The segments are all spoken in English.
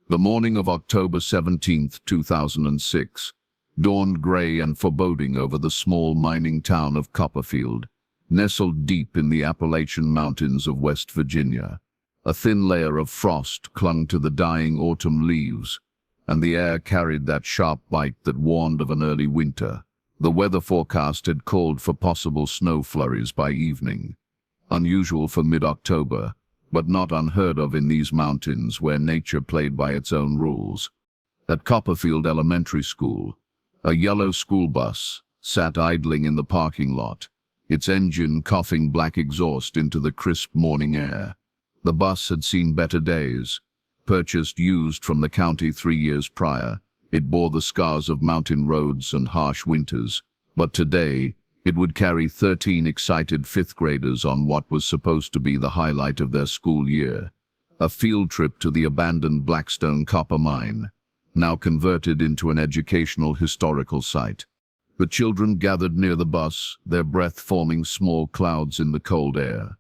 The morning of October 17th, 2006, dawned gray and foreboding over the small mining town of Copperfield, nestled deep in the Appalachian Mountains of West Virginia. A thin layer of frost clung to the dying autumn leaves, and the air carried that sharp bite that warned of an early winter. The weather forecast had called for possible snow flurries by evening, unusual for mid-October, but not unheard of in these mountains where nature played by its own rules. At Copperfield Elementary School, a yellow school bus sat idling in the parking lot, its engine coughing black exhaust into the crisp morning air. The bus had seen better days. Purchased used from the county 3 years prior, it bore the scars of mountain roads and harsh winters, but today it would carry 13 excited fifth graders on what was supposed to be the highlight of their school year, a field trip to the abandoned Blackstone copper mine, now converted into an educational historical site. The children gathered near the bus, their breath forming small clouds in the cold air.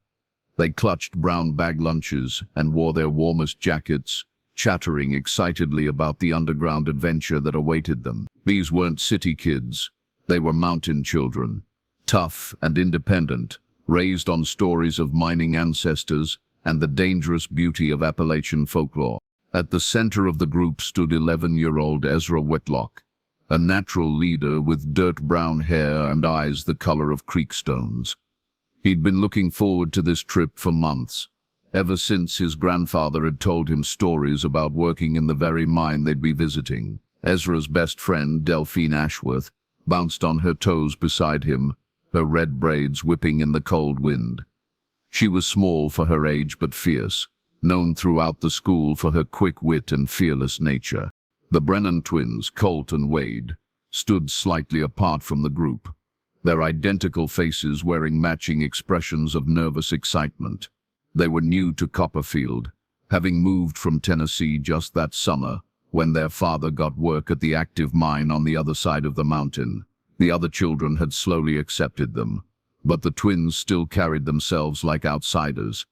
They clutched brown bag lunches and wore their warmest jackets, chattering excitedly about the underground adventure that awaited them. These weren't city kids. They were mountain children, tough and independent, raised on stories of mining ancestors and the dangerous beauty of Appalachian folklore. At the center of the group stood 11-year-old Ezra Whitlock, a natural leader with dirt-brown hair and eyes the color of creek stones. He'd been looking forward to this trip for months, ever since his grandfather had told him stories about working in the very mine they'd be visiting. Ezra's best friend, Delphine Ashworth, bounced on her toes beside him, her red braids whipping in the cold wind. She was small for her age but fierce, known throughout the school for her quick wit and fearless nature. The Brennan twins, Colt and Wade, stood slightly apart from the group, their identical faces wearing matching expressions of nervous excitement. They were new to Copperfield, having moved from Tennessee just that summer when their father got work at the active mine on the other side of the mountain. The other children had slowly accepted them, but the twins still carried themselves like outsiders.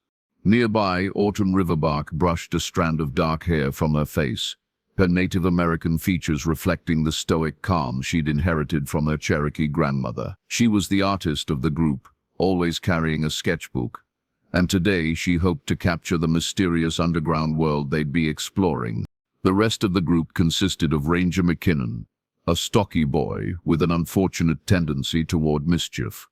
Nearby, Autumn Riverbark brushed a strand of dark hair from her face, her Native American features reflecting the stoic calm she'd inherited from her Cherokee grandmother. She was the artist of the group, always carrying a sketchbook, and today she hoped to capture the mysterious underground world they'd be exploring. The rest of the group consisted of Ranger McKinnon, a stocky boy with an unfortunate tendency toward mischief;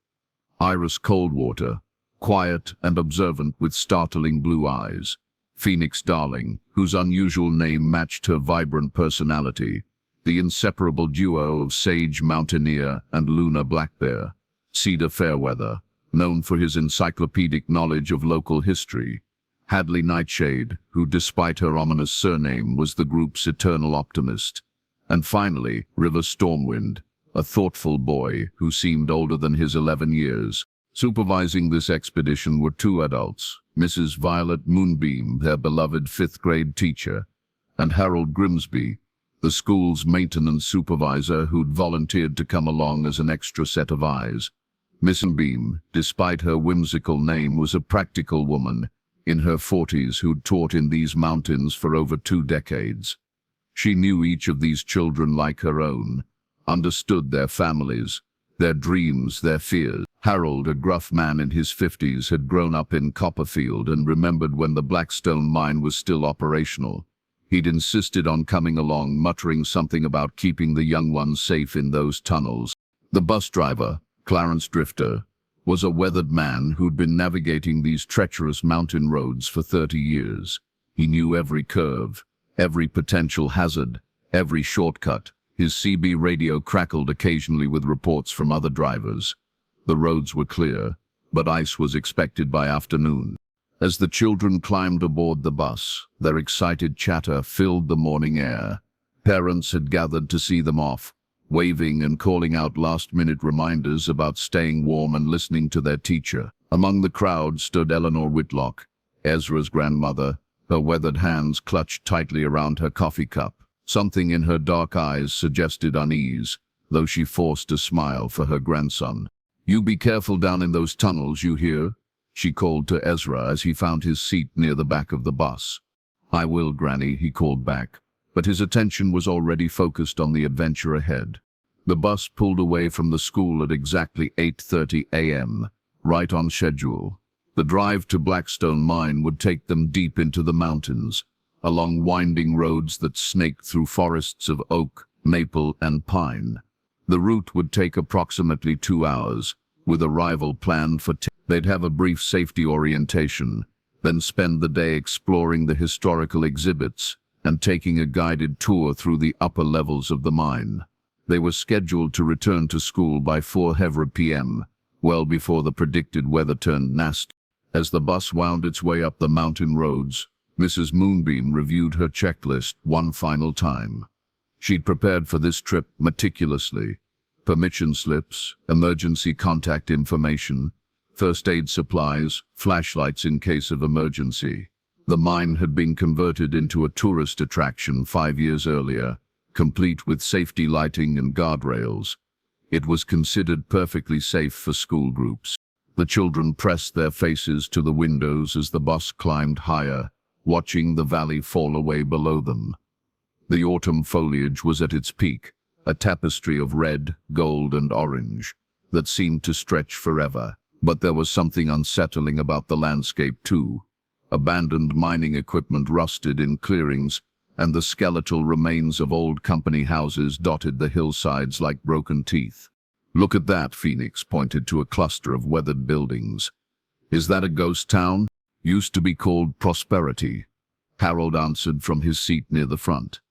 Iris Coldwater, quiet and observant with startling blue eyes; Phoenix Darling, whose unusual name matched her vibrant personality; the inseparable duo of Sage Mountaineer and Luna Blackbear; Cedar Fairweather, known for his encyclopedic knowledge of local history; Hadley Nightshade, who despite her ominous surname was the group's eternal optimist; and finally, River Stormwind, a thoughtful boy who seemed older than his 11 years. Supervising this expedition were 2 adults, Mrs. Violet Moonbeam, their beloved 5th-grade teacher, and Harold Grimsby, the school's maintenance supervisor who'd volunteered to come along as an extra set of eyes. Miss Moonbeam, despite her whimsical name, was a practical woman in her 40s who'd taught in these mountains for over 2 decades. She knew each of these children like her own, understood their families, their dreams, their fears. Harold, a gruff man in his 50s, had grown up in Copperfield and remembered when the Blackstone mine was still operational. He'd insisted on coming along, muttering something about keeping the young ones safe in those tunnels. The bus driver, Clarence Drifter, was a weathered man who'd been navigating these treacherous mountain roads for 30 years. He knew every curve, every potential hazard, every shortcut. His CB radio crackled occasionally with reports from other drivers. The roads were clear, but ice was expected by afternoon. As the children climbed aboard the bus, their excited chatter filled the morning air. Parents had gathered to see them off, waving and calling out last-minute reminders about staying warm and listening to their teacher. Among the crowd stood Eleanor Whitlock, Ezra's grandmother, her weathered hands clutched tightly around her coffee cup. Something in her dark eyes suggested unease, though she forced a smile for her grandson. "You be careful down in those tunnels, you hear?" she called to Ezra as he found his seat near the back of the bus. "I will, Granny," he called back, but his attention was already focused on the adventure ahead. The bus pulled away from the school at exactly 8:30 a.m., right on schedule. The drive to Blackstone Mine would take them deep into the mountains, along winding roads that snaked through forests of oak, maple, and pine. The route would take approximately 2 hours, with arrival planned for 10. They'd have a brief safety orientation, then spend the day exploring the historical exhibits and taking a guided tour through the upper levels of the mine. They were scheduled to return to school by 4 p.m., well before the predicted weather turned nasty. As the bus wound its way up the mountain roads, Mrs. Moonbeam reviewed her checklist one final time. She'd prepared for this trip meticulously. Permission slips, emergency contact information, first aid supplies, flashlights in case of emergency. The mine had been converted into a tourist attraction 5 years earlier, complete with safety lighting and guardrails. It was considered perfectly safe for school groups. The children pressed their faces to the windows as the bus climbed higher, watching the valley fall away below them. The autumn foliage was at its peak, a tapestry of red, gold, and orange that seemed to stretch forever. But there was something unsettling about the landscape too. Abandoned mining equipment rusted in clearings, and the skeletal remains of old company houses dotted the hillsides like broken teeth. "Look at that," Phoenix pointed to a cluster of weathered buildings. "Is that a ghost town?" "Used to be called Prosperity," Harold answered from his seat near the front.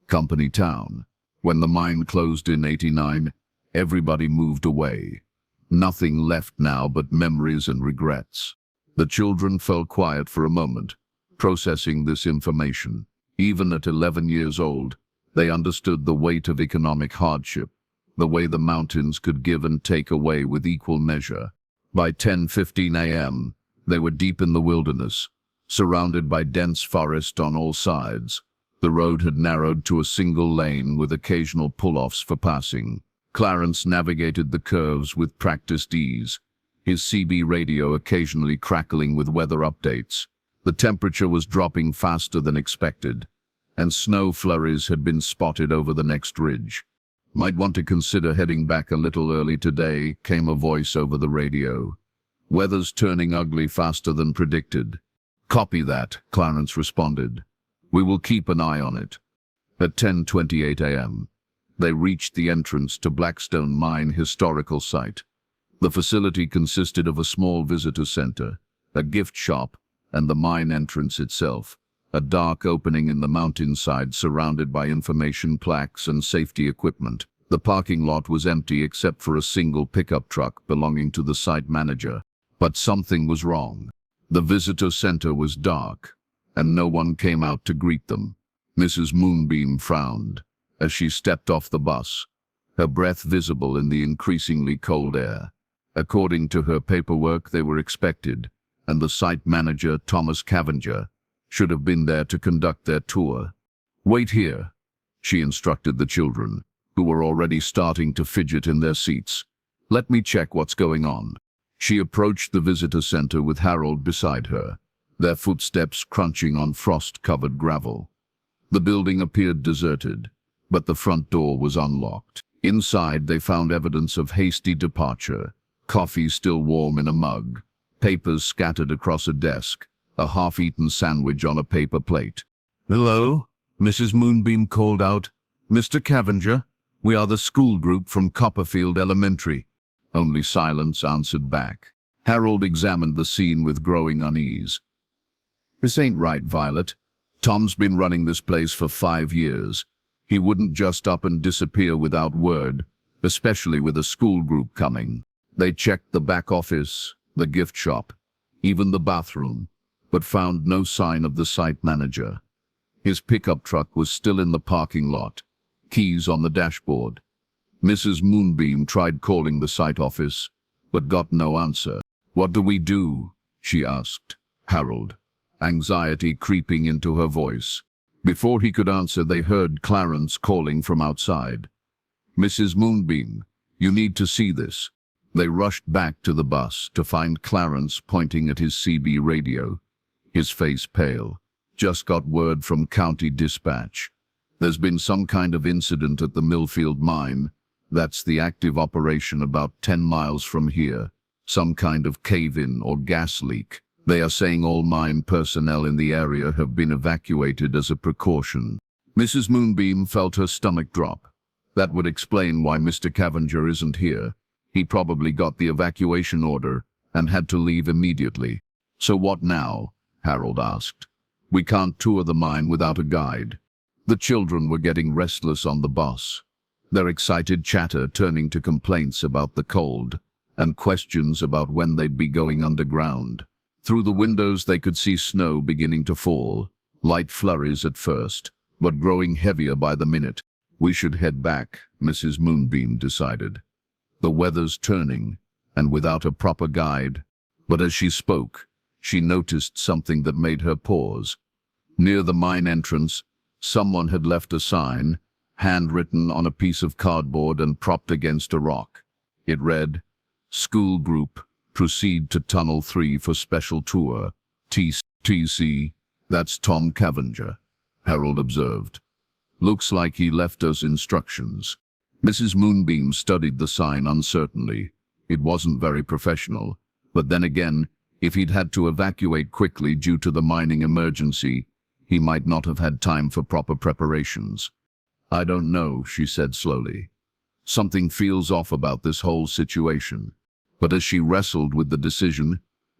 "Company town. When the mine closed in '89, everybody moved away. Nothing left now but memories and regrets." The children fell quiet for a moment, processing this information. Even at 11 years old, they understood the weight of economic hardship, the way the mountains could give and take away with equal measure. By 10:15 a.m., they were deep in the wilderness, surrounded by dense forest on all sides. The road had narrowed to a single lane with occasional pull-offs for passing. Clarence navigated the curves with practiced ease, his CB radio occasionally crackling with weather updates. The temperature was dropping faster than expected, and snow flurries had been spotted over the next ridge. "Might want to consider heading back a little early today," came a voice over the radio. "Weather's turning ugly faster than predicted." "Copy that," Clarence responded. "We will keep an eye on it." At 10:28 a.m., they reached the entrance to Blackstone Mine Historical Site. The facility consisted of a small visitor center, a gift shop, and the mine entrance itself, a dark opening in the mountainside surrounded by information plaques and safety equipment. The parking lot was empty except for a single pickup truck belonging to the site manager. But something was wrong. The visitor center was dark, and no one came out to greet them. Mrs. Moonbeam frowned as she stepped off the bus, her breath visible in the increasingly cold air. According to her paperwork, they were expected, and the site manager, Thomas Cavenger, should have been there to conduct their tour. "Wait here," she instructed the children, who were already starting to fidget in their seats. "Let me check what's going on." She approached the visitor center with Harold beside her, their footsteps crunching on frost-covered gravel. The building appeared deserted, but the front door was unlocked. Inside, they found evidence of hasty departure, coffee still warm in a mug, papers scattered across a desk, a half-eaten sandwich on a paper plate. "Hello?" Mrs. Moonbeam called out. "Mr. Cavenger, we are the school group from Copperfield Elementary." Only silence answered back. Harold examined the scene with growing unease. "This ain't right, Violet. Tom's been running this place for 5 years. He wouldn't just up and disappear without word, especially with a school group coming." They checked the back office, the gift shop, even the bathroom, but found no sign of the site manager. His pickup truck was still in the parking lot, keys on the dashboard. Mrs. Moonbeam tried calling the site office, but got no answer. "What do we do?" she asked Harold, anxiety creeping into her voice. Before he could answer, they heard Clarence calling from outside. "Mrs. Moonbeam, you need to see this." They rushed back to the bus to find Clarence pointing at his CB radio, his face pale. Just got word from County Dispatch. There's been some kind of incident at the Millfield mine. That's the active operation about 10 miles from here. Some kind of cave-in or gas leak. They are saying all mine personnel in the area have been evacuated as a precaution. Mrs. Moonbeam felt her stomach drop. That would explain why Mr. Cavenger isn't here. He probably got the evacuation order and had to leave immediately. So what now? Harold asked. We can't tour the mine without a guide. The children were getting restless on the bus, their excited chatter turning to complaints about the cold and questions about when they'd be going underground. Through the windows they could see snow beginning to fall, light flurries at first, but growing heavier by the minute. We should head back, Mrs. Moonbeam decided. The weather's turning, and without a proper guide. But as she spoke, she noticed something that made her pause. Near the mine entrance, someone had left a sign, handwritten on a piece of cardboard and propped against a rock. It read, "School Group, proceed to Tunnel 3 for special tour. TC, that's Tom Cavenger," Harold observed. "Looks like he left us instructions." Mrs. Moonbeam studied the sign uncertainly. It wasn't very professional, but then again, if he'd had to evacuate quickly due to the mining emergency, he might not have had time for proper preparations. "I don't know," she said slowly. "Something feels off about this whole situation." But as she wrestled with the decision,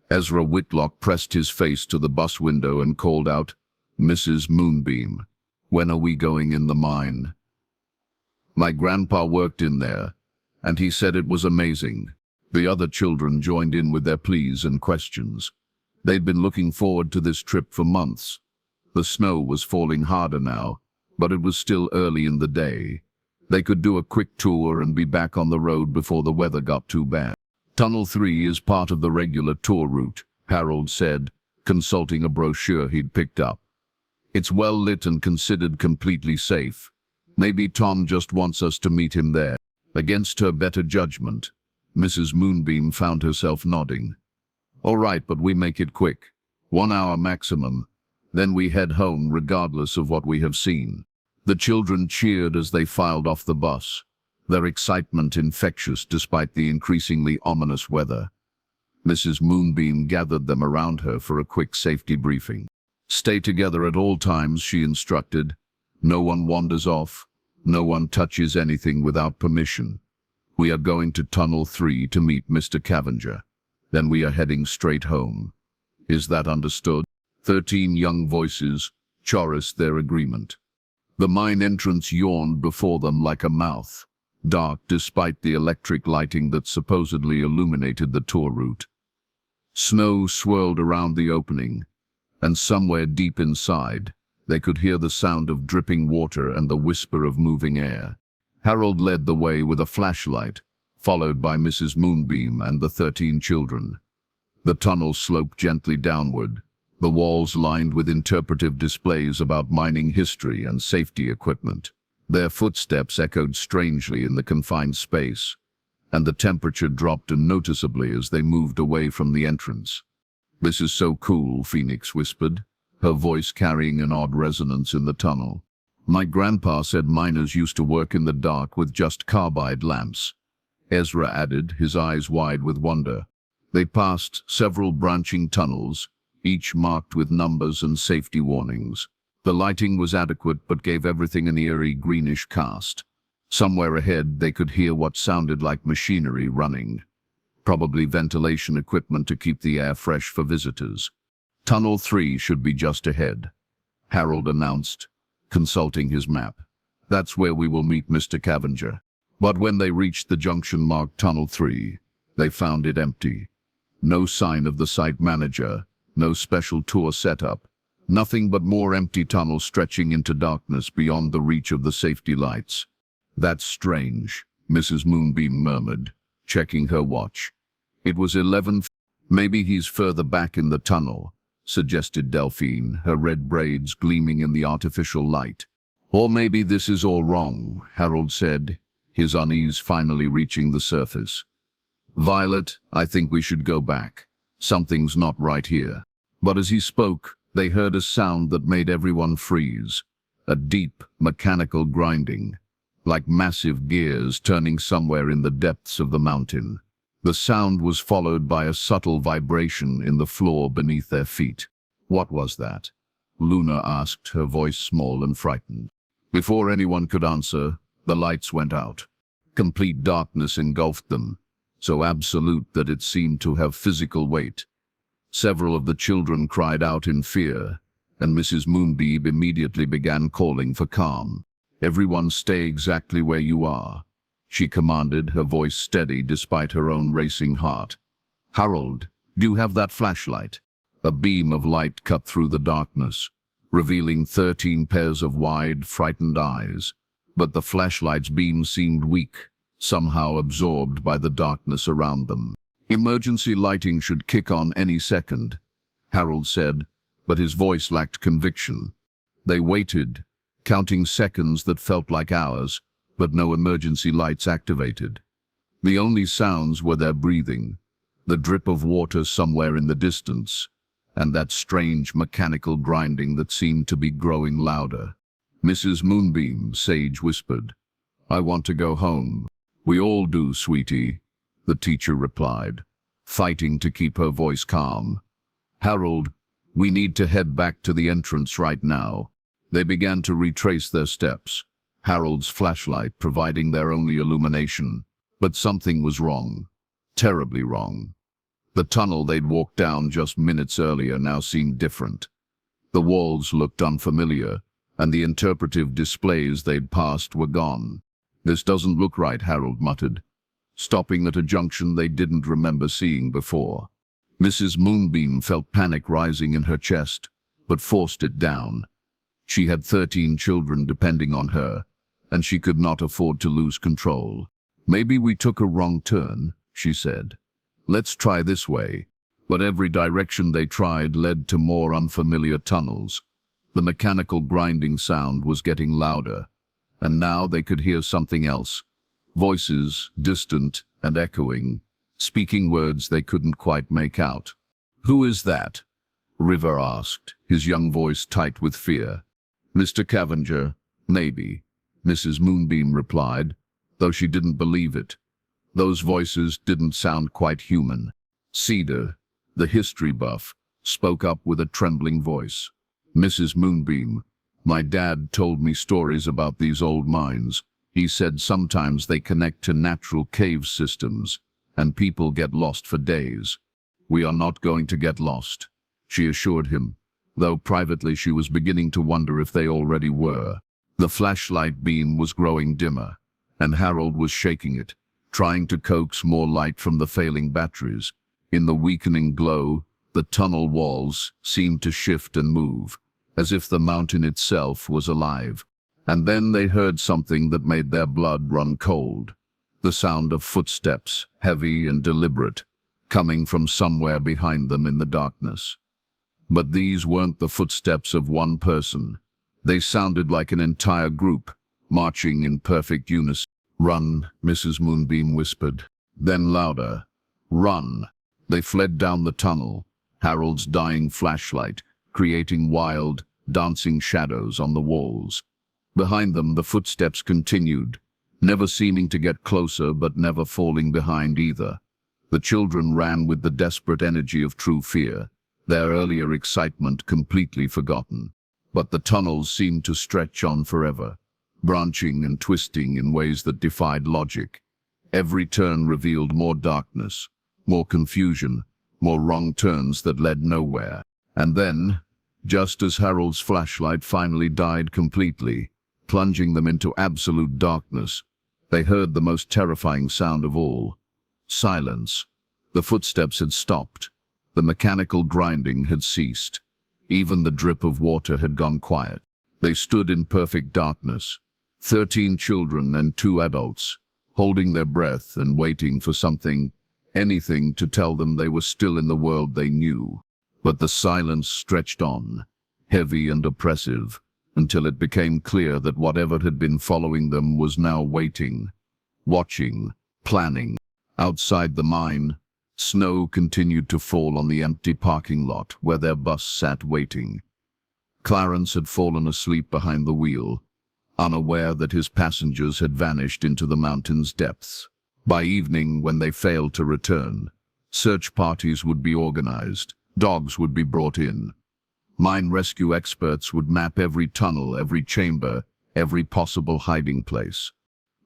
Ezra Whitlock pressed his face to the bus window and called out, "Mrs. Moonbeam, when are we going in the mine?" "My grandpa worked in there, and he said it was amazing." The other children joined in with their pleas and questions. They'd been looking forward to this trip for months. The snow was falling harder now, but it was still early in the day. They could do a quick tour and be back on the road before the weather got too bad. "Tunnel 3 is part of the regular tour route," Harold said, consulting a brochure he'd picked up. "It's well lit and considered completely safe. Maybe Tom just wants us to meet him there." Against her better judgment, Mrs. Moonbeam found herself nodding. "All right, but we make it quick. 1 hour maximum. Then we head home regardless of what we have seen." The children cheered as they filed off the bus, their excitement infectious despite the increasingly ominous weather. Mrs. Moonbeam gathered them around her for a quick safety briefing. "Stay together at all times," she instructed. "No one wanders off. No one touches anything without permission. We are going to Tunnel 3 to meet Mr. Cavenger. Then we are heading straight home. Is that understood?" 13 young voices chorused their agreement. The mine entrance yawned before them like a mouth, dark despite the electric lighting that supposedly illuminated the tour route. Snow swirled around the opening, and somewhere deep inside, they could hear the sound of dripping water and the whisper of moving air. Harold led the way with a flashlight, followed by Mrs. Moonbeam and the 13 children. The tunnel sloped gently downward, the walls lined with interpretive displays about mining history and safety equipment. Their footsteps echoed strangely in the confined space, and the temperature dropped noticeably as they moved away from the entrance. "This is so cool," Phoenix whispered, her voice carrying an odd resonance in the tunnel. "My grandpa said miners used to work in the dark with just carbide lamps," Ezra added, his eyes wide with wonder. They passed several branching tunnels, each marked with numbers and safety warnings. The lighting was adequate but gave everything an eerie greenish cast. Somewhere ahead they could hear what sounded like machinery running, probably ventilation equipment to keep the air fresh for visitors. "Tunnel 3 should be just ahead," Harold announced, consulting his map. "That's where we will meet Mr. Cavenger." But when they reached the junction marked Tunnel 3, they found it empty. No sign of the site manager, no special tour setup, nothing but more empty tunnels stretching into darkness beyond the reach of the safety lights. "That's strange," Mrs. Moonbeam murmured, checking her watch. It was 11. "Maybe he's further back in the tunnel," suggested Delphine, her red braids gleaming in the artificial light. "Or maybe this is all wrong," Harold said, his unease finally reaching the surface. "Violet, I think we should go back. Something's not right here." But as he spoke, They heard a sound that made everyone freeze, a deep, mechanical grinding, like massive gears turning somewhere in the depths of the mountain. The sound was followed by a subtle vibration in the floor beneath their feet. "What was that?" Luna asked, her voice small and frightened. Before anyone could answer, the lights went out. Complete darkness engulfed them, so absolute that it seemed to have physical weight. Several of the children cried out in fear, and Mrs. Moonbeam immediately began calling for calm. "Everyone stay exactly where you are," she commanded, her voice steady despite her own racing heart. "Harold, do you have that flashlight?" A beam of light cut through the darkness, revealing 13 pairs of wide, frightened eyes. But the flashlight's beam seemed weak, somehow absorbed by the darkness around them. "Emergency lighting should kick on any second," Harold said, but his voice lacked conviction. They waited, counting seconds that felt like hours, but no emergency lights activated. The only sounds were their breathing, the drip of water somewhere in the distance, and that strange mechanical grinding that seemed to be growing louder. "Mrs. Moonbeam," Sage whispered, "I want to go home." "We all do, sweetie," the teacher replied, fighting to keep her voice calm. "Harold, we need to head back to the entrance right now." They began to retrace their steps, Harold's flashlight providing their only illumination. But something was wrong, terribly wrong. The tunnel they'd walked down just minutes earlier now seemed different. The walls looked unfamiliar, and the interpretive displays they'd passed were gone. "This doesn't look right," Harold muttered, stopping at a junction they didn't remember seeing before. Mrs. Moonbeam felt panic rising in her chest, but forced it down. She had 13 children depending on her, and she could not afford to lose control. "Maybe we took a wrong turn," she said. "Let's try this way." But every direction they tried led to more unfamiliar tunnels. The mechanical grinding sound was getting louder, and now they could hear something else. Voices, distant and echoing, speaking words they couldn't quite make out. "Who is that?" River asked, his young voice tight with fear. "Mr. Cavenger, maybe," Mrs. Moonbeam replied, though she didn't believe it. Those voices didn't sound quite human. Cedar, the history buff, spoke up with a trembling voice. "Mrs. Moonbeam, my dad told me stories about these old mines. He said sometimes they connect to natural cave systems, and people get lost for days." "We are not going to get lost," she assured him, though privately she was beginning to wonder if they already were. The flashlight beam was growing dimmer, and Harold was shaking it, trying to coax more light from the failing batteries. In the weakening glow, the tunnel walls seemed to shift and move, as if the mountain itself was alive. And then they heard something that made their blood run cold. The sound of footsteps, heavy and deliberate, coming from somewhere behind them in the darkness. But these weren't the footsteps of one person. They sounded like an entire group, marching in perfect unison. "Run," Mrs. Moonbeam whispered. Then louder, "Run." They fled down the tunnel, Harold's dying flashlight creating wild, dancing shadows on the walls. Behind them, the footsteps continued, never seeming to get closer but never falling behind either. The children ran with the desperate energy of true fear, their earlier excitement completely forgotten. But the tunnels seemed to stretch on forever, branching and twisting in ways that defied logic. Every turn revealed more darkness, more confusion, more wrong turns that led nowhere. And then, just as Harold's flashlight finally died completely, plunging them into absolute darkness, they heard the most terrifying sound of all. Silence. The footsteps had stopped. The mechanical grinding had ceased. Even the drip of water had gone quiet. They stood in perfect darkness, 13 children and 2 adults, holding their breath and waiting for something, anything to tell them they were still in the world they knew. But the silence stretched on, heavy and oppressive, until it became clear that whatever had been following them was now waiting, watching, planning. Outside the mine, Snow continued to fall on the empty parking lot where their bus sat waiting. Clarence had fallen asleep behind the wheel, unaware that his passengers had vanished into the mountain's depths. By evening, when they failed to return, search parties would be organized, dogs would be brought in. Mine rescue experts would map every tunnel, every chamber, every possible hiding place.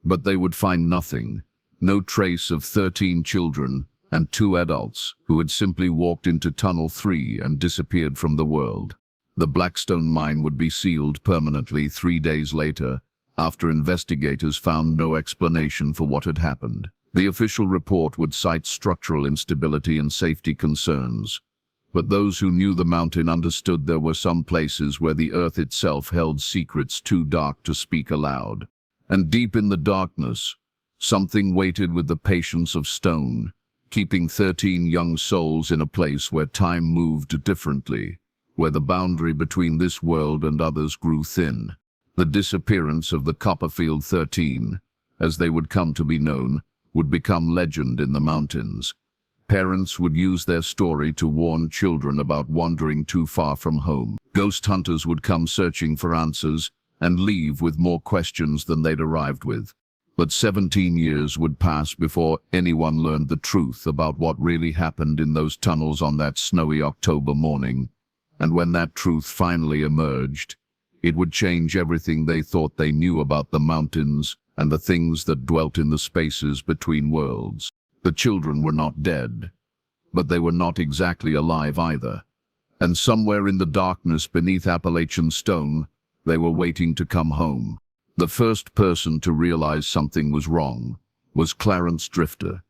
But they would find nothing, no trace of 13 children and 2 adults who had simply walked into Tunnel 3 and disappeared from the world. The Blackstone mine would be sealed permanently 3 days later, after investigators found no explanation for what had happened. The official report would cite structural instability and safety concerns, but those who knew the mountain understood there were some places where the earth itself held secrets too dark to speak aloud. And deep in the darkness, something waited with the patience of stone, keeping 13 young souls in a place where time moved differently, where the boundary between this world and others grew thin. The disappearance of the Copperfield 13, as they would come to be known, would become legend in the mountains. Parents would use their story to warn children about wandering too far from home. Ghost hunters would come searching for answers and leave with more questions than they'd arrived with. But 17 years would pass before anyone learned the truth about what really happened in those tunnels on that snowy October morning. And when that truth finally emerged, it would change everything they thought they knew about the mountains and the things that dwelt in the spaces between worlds. The children were not dead, but they were not exactly alive either. And somewhere in the darkness beneath Appalachian stone, they were waiting to come home. The first person to realize something was wrong was Clarence Drifter.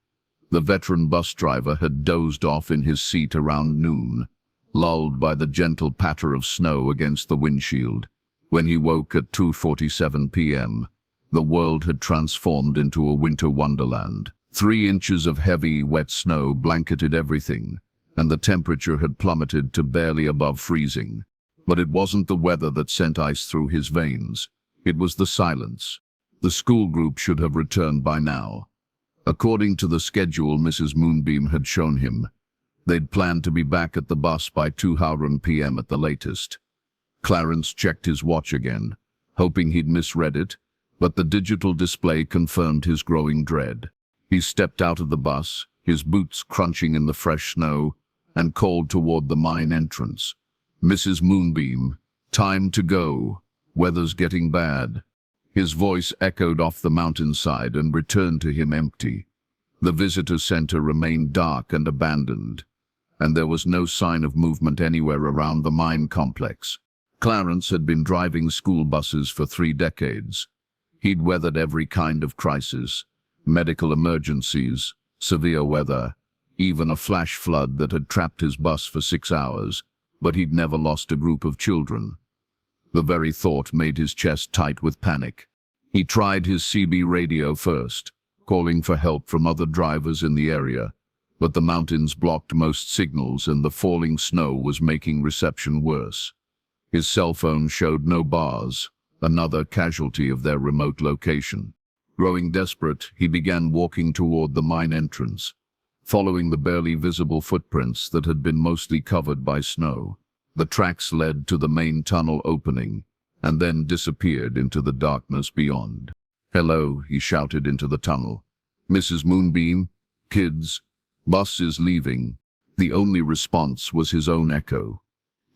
The veteran bus driver had dozed off in his seat around noon, lulled by the gentle patter of snow against the windshield. When he woke at 2:47 p.m., the world had transformed into a winter wonderland. 3 inches of heavy, wet snow blanketed everything, and the temperature had plummeted to barely above freezing. But it wasn't the weather that sent ice through his veins. It was the silence. The school group should have returned by now. According to the schedule Mrs. Moonbeam had shown him, they'd planned to be back at the bus by 2:00 p.m. at the latest. Clarence checked his watch again, hoping he'd misread it, but the digital display confirmed his growing dread. He stepped out of the bus, his boots crunching in the fresh snow, and called toward the mine entrance. "Mrs. Moonbeam, time to go. Weather's getting bad." His voice echoed off the mountainside and returned to him empty. The visitor center remained dark and abandoned, and there was no sign of movement anywhere around the mine complex. Clarence had been driving school buses for 3 decades. He'd weathered every kind of crisis, medical emergencies, severe weather, even a flash flood that had trapped his bus for 6 hours, but he'd never lost a group of children. The very thought made his chest tight with panic. He tried his CB radio first, calling for help from other drivers in the area, but the mountains blocked most signals and the falling snow was making reception worse. His cell phone showed no bars, another casualty of their remote location. Growing desperate, he began walking toward the mine entrance, following the barely visible footprints that had been mostly covered by snow. The tracks led to the main tunnel opening, and then disappeared into the darkness beyond. "Hello," he shouted into the tunnel. "Mrs. Moonbeam? Kids? Bus is leaving." The only response was his own echo,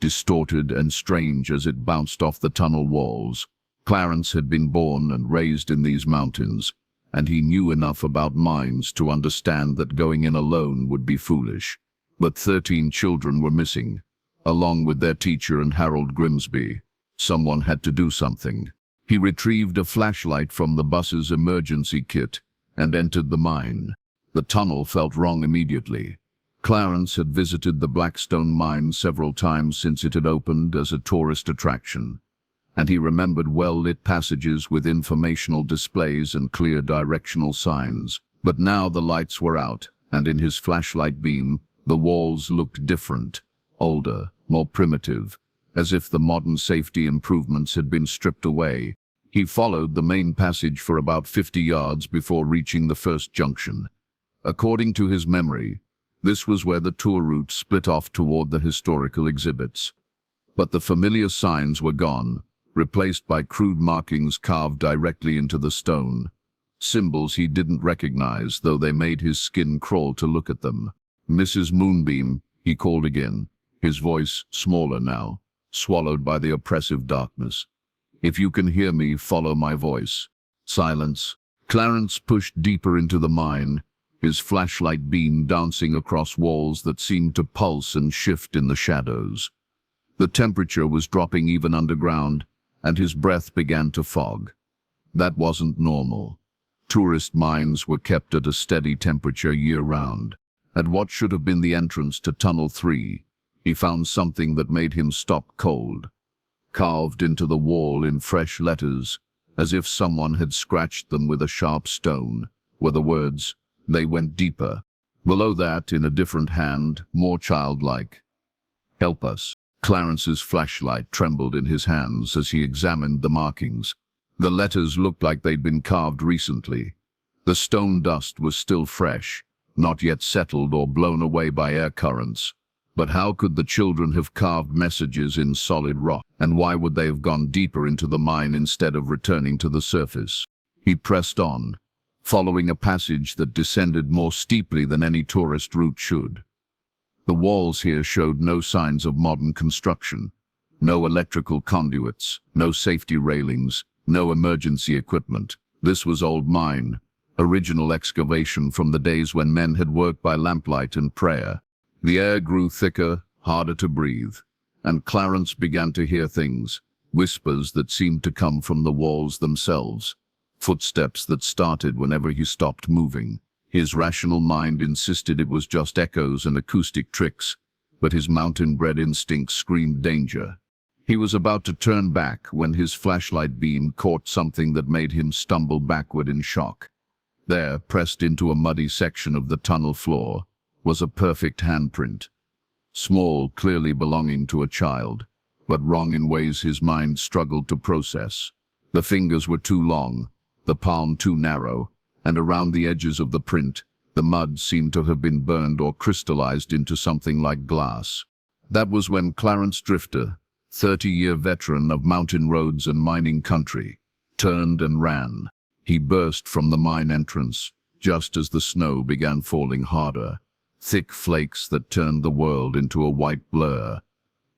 distorted and strange as it bounced off the tunnel walls. Clarence had been born and raised in these mountains, and he knew enough about mines to understand that going in alone would be foolish. But 13 children were missing, along with their teacher and Harold Grimsby. Someone had to do something. He retrieved a flashlight from the bus's emergency kit and entered the mine. The tunnel felt wrong immediately. Clarence had visited the Blackstone mine several times since it had opened as a tourist attraction, and he remembered well-lit passages with informational displays and clear directional signs. But now the lights were out, and in his flashlight beam, the walls looked different, older, more primitive, as if the modern safety improvements had been stripped away. He followed the main passage for about 50 yards before reaching the first junction. According to his memory, This was where the tour route split off toward the historical exhibits. But the familiar signs were gone, replaced by crude markings carved directly into the stone. Symbols he didn't recognize, though they made his skin crawl to look at them. "Mrs. Moonbeam," he called again, his voice smaller now, swallowed by the oppressive darkness. "If you can hear me, follow my voice." Silence. Clarence pushed deeper into the mine, his flashlight beam dancing across walls that seemed to pulse and shift in the shadows. The temperature was dropping even underground, and his breath began to fog. That wasn't normal. Tourist mines were kept at a steady temperature year-round. At what should have been the entrance to Tunnel 3, he found something that made him stop cold. Carved into the wall in fresh letters, as if someone had scratched them with a sharp stone, were the words, "They went deeper." Below that, in a different hand, more childlike, "Help us." Clarence's flashlight trembled in his hands as he examined the markings. The letters looked like they'd been carved recently. The stone dust was still fresh, not yet settled or blown away by air currents. But how could the children have carved messages in solid rock? And why would they have gone deeper into the mine instead of returning to the surface? He pressed on, following a passage that descended more steeply than any tourist route should. The walls here showed no signs of modern construction. No electrical conduits, no safety railings, no emergency equipment. This was old mine, original excavation from the days when men had worked by lamplight and prayer. The air grew thicker, harder to breathe, and Clarence began to hear things, whispers that seemed to come from the walls themselves, footsteps that started whenever he stopped moving. His rational mind insisted it was just echoes and acoustic tricks, but his mountain-bred instincts screamed danger. He was about to turn back when his flashlight beam caught something that made him stumble backward in shock. There, pressed into a muddy section of the tunnel floor, was a perfect handprint. Small, clearly belonging to a child, but wrong in ways his mind struggled to process. The fingers were too long, the palm too narrow, and around the edges of the print, the mud seemed to have been burned or crystallized into something like glass. That was when Clarence Drifter, 30-year veteran of mountain roads and mining country, turned and ran. He burst from the mine entrance, just as the snow began falling harder, thick flakes that turned the world into a white blur.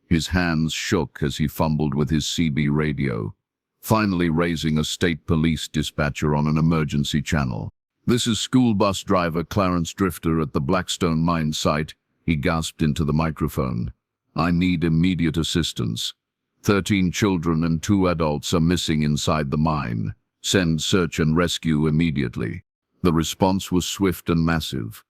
His hands shook as he fumbled with his CB radio, finally raising a state police dispatcher on an emergency channel. "This is school bus driver Clarence Drifter at the Blackstone mine site," he gasped into the microphone. "I need immediate assistance. 13 children and 2 adults are missing inside the mine. Send search and rescue immediately." The response was swift and massive.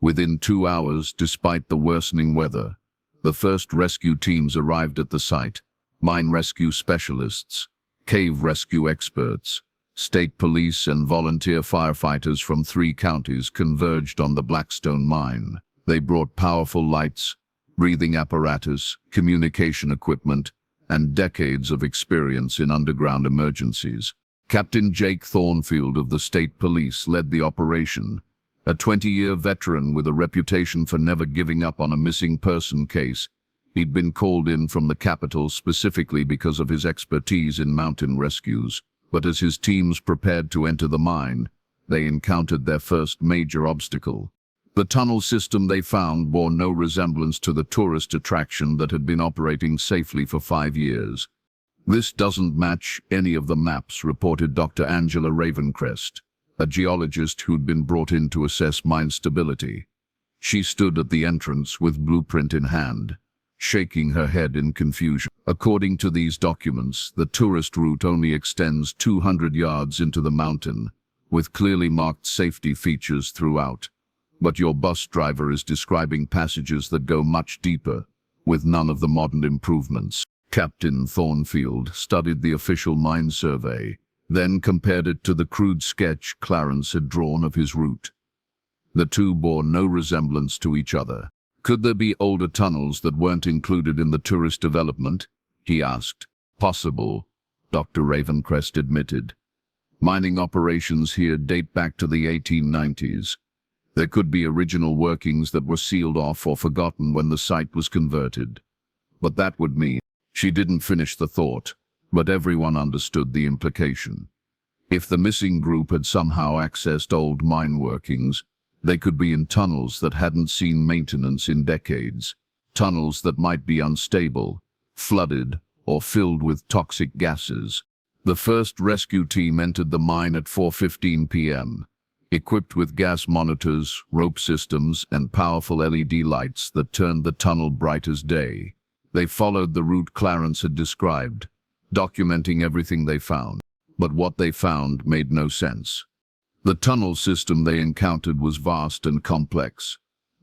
Within 2 hours, despite the worsening weather, the first rescue teams arrived at the site. Mine rescue specialists, cave rescue experts, state police and volunteer firefighters from 3 counties converged on the Blackstone mine. They brought powerful lights, breathing apparatus, communication equipment, and decades of experience in underground emergencies. Captain Jake Thornfield of the state police led the operation, a 20-year veteran with a reputation for never giving up on a missing person case. He'd been called in from the capital specifically because of his expertise in mountain rescues, but as his teams prepared to enter the mine, they encountered their first major obstacle. The tunnel system they found bore no resemblance to the tourist attraction that had been operating safely for 5 years. "This doesn't match any of the maps," reported Dr. Angela Ravencrest, a geologist who'd been brought in to assess mine stability. She stood at the entrance with blueprint in hand, shaking her head in confusion. "According to these documents, the tourist route only extends 200 yards into the mountain, with clearly marked safety features throughout. But your bus driver is describing passages that go much deeper, with none of the modern improvements." Captain Thornfield studied the official mine survey, then compared it to the crude sketch Clarence had drawn of his route. The two bore no resemblance to each other. "Could there be older tunnels that weren't included in the tourist development?" he asked. "Possible," Dr. Ravencrest admitted. "Mining operations here date back to the 1890s. There could be original workings that were sealed off or forgotten when the site was converted. But that would mean... She didn't finish the thought, but everyone understood the implication. If the missing group had somehow accessed old mine workings, they could be in tunnels that hadn't seen maintenance in decades. Tunnels that might be unstable, flooded, or filled with toxic gases. The first rescue team entered the mine at 4:15 p.m., equipped with gas monitors, rope systems, and powerful LED lights that turned the tunnel bright as day. They followed the route Clarence had described, documenting everything they found. But what they found made no sense. The tunnel system they encountered was vast and complex.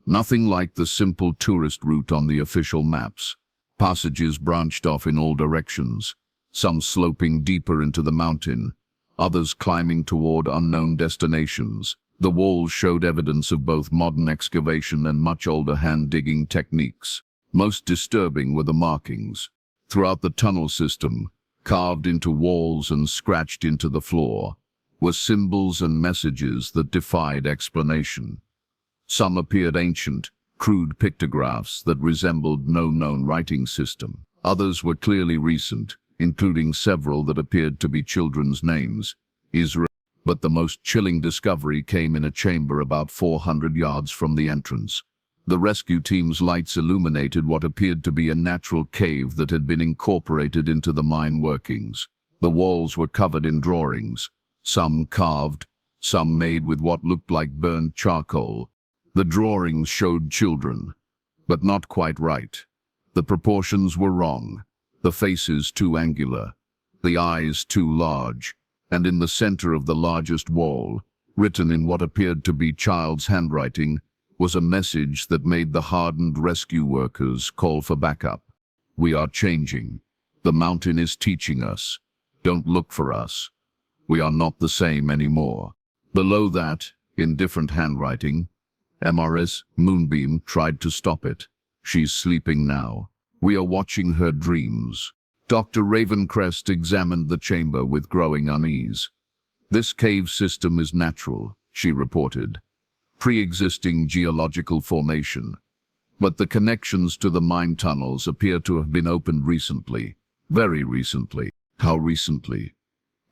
Nothing like the simple tourist route on the official maps. Passages branched off in all directions, some sloping deeper into the mountain, others climbing toward unknown destinations. The walls showed evidence of both modern excavation and much older hand-digging techniques. Most disturbing were the markings. Throughout the tunnel system, carved into walls and scratched into the floor, were symbols and messages that defied explanation. Some appeared ancient, crude pictographs that resembled no known writing system. Others were clearly recent, including several that appeared to be children's names. Israel. But the most chilling discovery came in a chamber about 400 yards from the entrance. The rescue team's lights illuminated what appeared to be a natural cave that had been incorporated into the mine workings. The walls were covered in drawings, some carved, some made with what looked like burned charcoal. The drawings showed children, but not quite right. The proportions were wrong, the faces too angular, the eyes too large, and in the center of the largest wall, written in what appeared to be child's handwriting, was a message that made the hardened rescue workers call for backup. We are changing. The mountain is teaching us. Don't look for us. We are not the same anymore. Below that, in different handwriting, MRS Moonbeam tried to stop it. She's sleeping now. We are watching her dreams. Dr. Ravencrest examined the chamber with growing unease. This cave system is natural, she reported. Pre-existing geological formation. But the connections to the mine tunnels appear to have been opened recently. Very recently. How recently?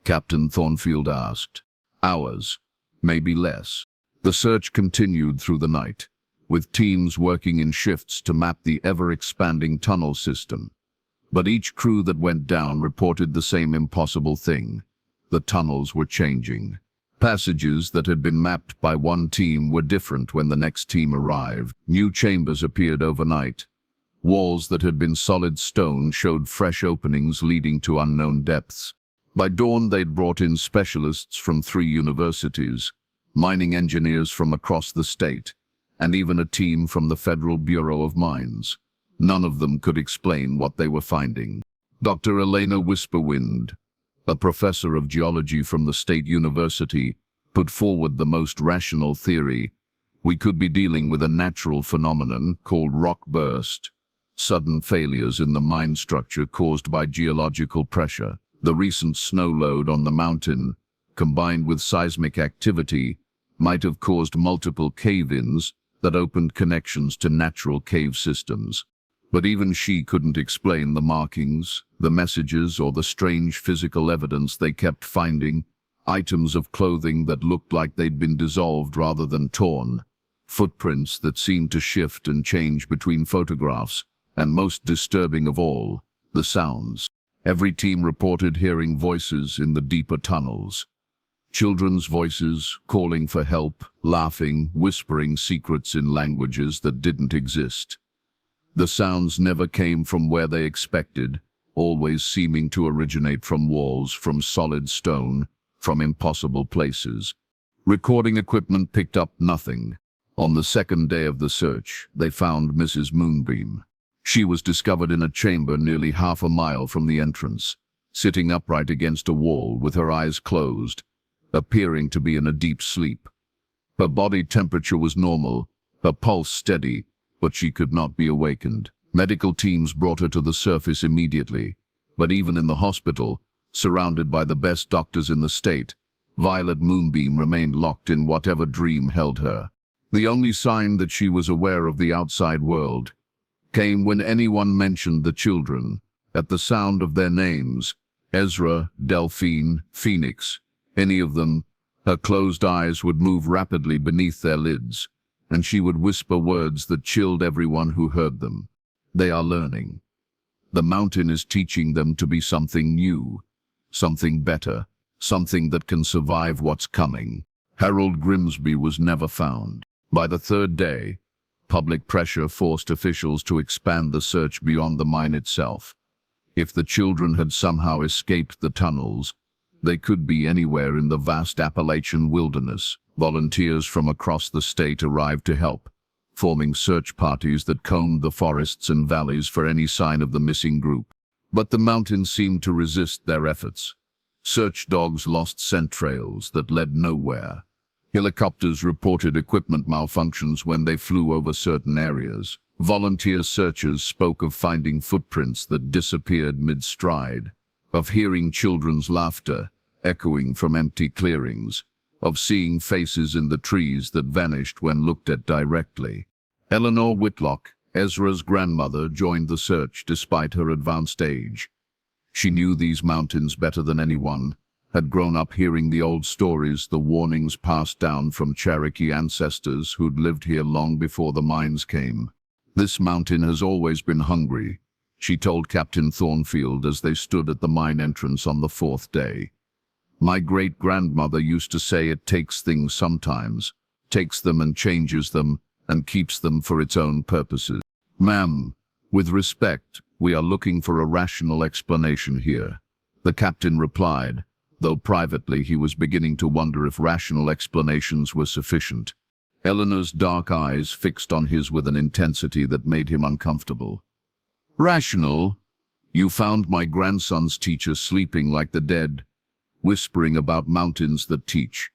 Captain Thornfield asked. Hours, maybe less. The search continued through the night, with teams working in shifts to map the ever-expanding tunnel system. But each crew that went down reported the same impossible thing. The tunnels were changing. Passages that had been mapped by one team were different when the next team arrived. New chambers appeared overnight. Walls that had been solid stone showed fresh openings leading to unknown depths. By dawn, they'd brought in specialists from 3 universities, mining engineers from across the state, and even a team from the Federal Bureau of Mines. None of them could explain what they were finding. Dr. Elena Whisperwind, a professor of geology from the State University, put forward the most rational theory. We could be dealing with a natural phenomenon called rock burst, sudden failures in the mine structure caused by geological pressure. The recent snow load on the mountain, combined with seismic activity, might have caused multiple cave-ins that opened connections to natural cave systems. But even she couldn't explain the markings, the messages, or the strange physical evidence they kept finding. Items of clothing that looked like they'd been dissolved rather than torn. Footprints that seemed to shift and change between photographs. And most disturbing of all, the sounds. Every team reported hearing voices in the deeper tunnels. Children's voices, calling for help, laughing, whispering secrets in languages that didn't exist. The sounds never came from where they expected, always seeming to originate from walls, from solid stone, from impossible places. Recording equipment picked up nothing. On the second day of the search, they found Mrs. Moonbeam. She was discovered in a chamber nearly half a mile from the entrance, sitting upright against a wall with her eyes closed, appearing to be in a deep sleep. Her body temperature was normal, her pulse steady, but she could not be awakened. Medical teams brought her to the surface immediately, but even in the hospital, surrounded by the best doctors in the state, Violet Moonbeam remained locked in whatever dream held her. The only sign that she was aware of the outside world came when anyone mentioned the children. At the sound of their names, Ezra, Delphine, Phoenix, any of them, her closed eyes would move rapidly beneath their lids, and she would whisper words that chilled everyone who heard them. They are learning. The mountain is teaching them to be something new, something better, something that can survive what's coming. Harold Grimsby was never found. By the third day, public pressure forced officials to expand the search beyond the mine itself. If the children had somehow escaped the tunnels, they could be anywhere in the vast Appalachian wilderness. Volunteers from across the state arrived to help, forming search parties that combed the forests and valleys for any sign of the missing group. But the mountains seemed to resist their efforts. Search dogs lost scent trails that led nowhere. Helicopters reported equipment malfunctions when they flew over certain areas. Volunteer searchers spoke of finding footprints that disappeared mid-stride, of hearing children's laughter echoing from empty clearings, of seeing faces in the trees that vanished when looked at directly. Eleanor Whitlock, Ezra's grandmother, joined the search despite her advanced age. She knew these mountains better than anyone, had grown up hearing the old stories, the warnings passed down from Cherokee ancestors who'd lived here long before the mines came. "This mountain has always been hungry," she told Captain Thornfield as they stood at the mine entrance on the fourth day. "My great-grandmother used to say it takes things sometimes, takes them and changes them, and keeps them for its own purposes. Ma'am, with respect, we are looking for a rational explanation here," the captain replied, though privately he was beginning to wonder if rational explanations were sufficient. Eleanor's dark eyes fixed on his with an intensity that made him uncomfortable. "Rational? You found my grandson's teacher sleeping like the dead, whispering about mountains that teach.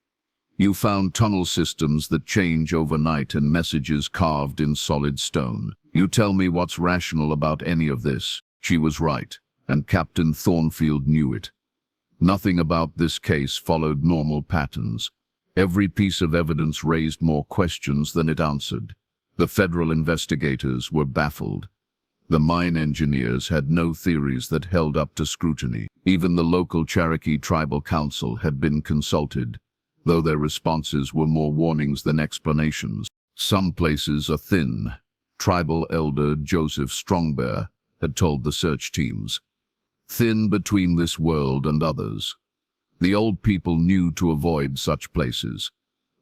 You found tunnel systems that change overnight and messages carved in solid stone. You tell me what's rational about any of this." She was right, and Captain Thornfield knew it. Nothing about this case followed normal patterns. Every piece of evidence raised more questions than it answered. The federal investigators were baffled. The mine engineers had no theories that held up to scrutiny. Even the local Cherokee Tribal Council had been consulted, though their responses were more warnings than explanations. "Some places are thin," tribal elder Joseph Strongbear had told the search teams. "Thin between this world and others." The old people knew to avoid such places,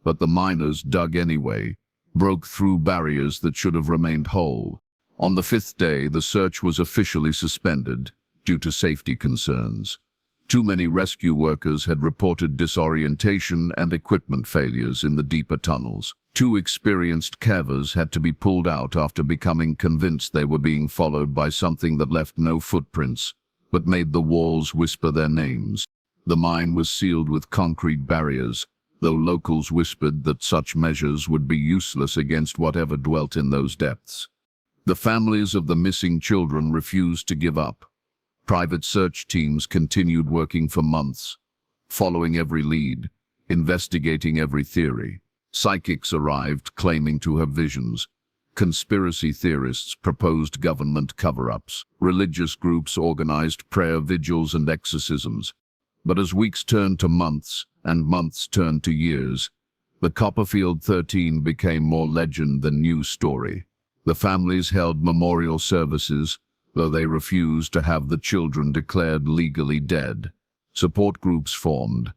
but the miners dug anyway, broke through barriers that should have remained whole. On the fifth day, the search was officially suspended due to safety concerns. Too many rescue workers had reported disorientation and equipment failures in the deeper tunnels. 2 experienced cavers had to be pulled out after becoming convinced they were being followed by something that left no footprints, but made the walls whisper their names. The mine was sealed with concrete barriers, though locals whispered that such measures would be useless against whatever dwelt in those depths. The families of the missing children refused to give up. Private search teams continued working for months, following every lead, investigating every theory. Psychics arrived claiming to have visions. Conspiracy theorists proposed government cover-ups. Religious groups organized prayer vigils and exorcisms. But as weeks turned to months, and months turned to years, the Copperfield 13 became more legend than news story. The families held memorial services, though they refused to have the children declared legally dead. Support groups formed.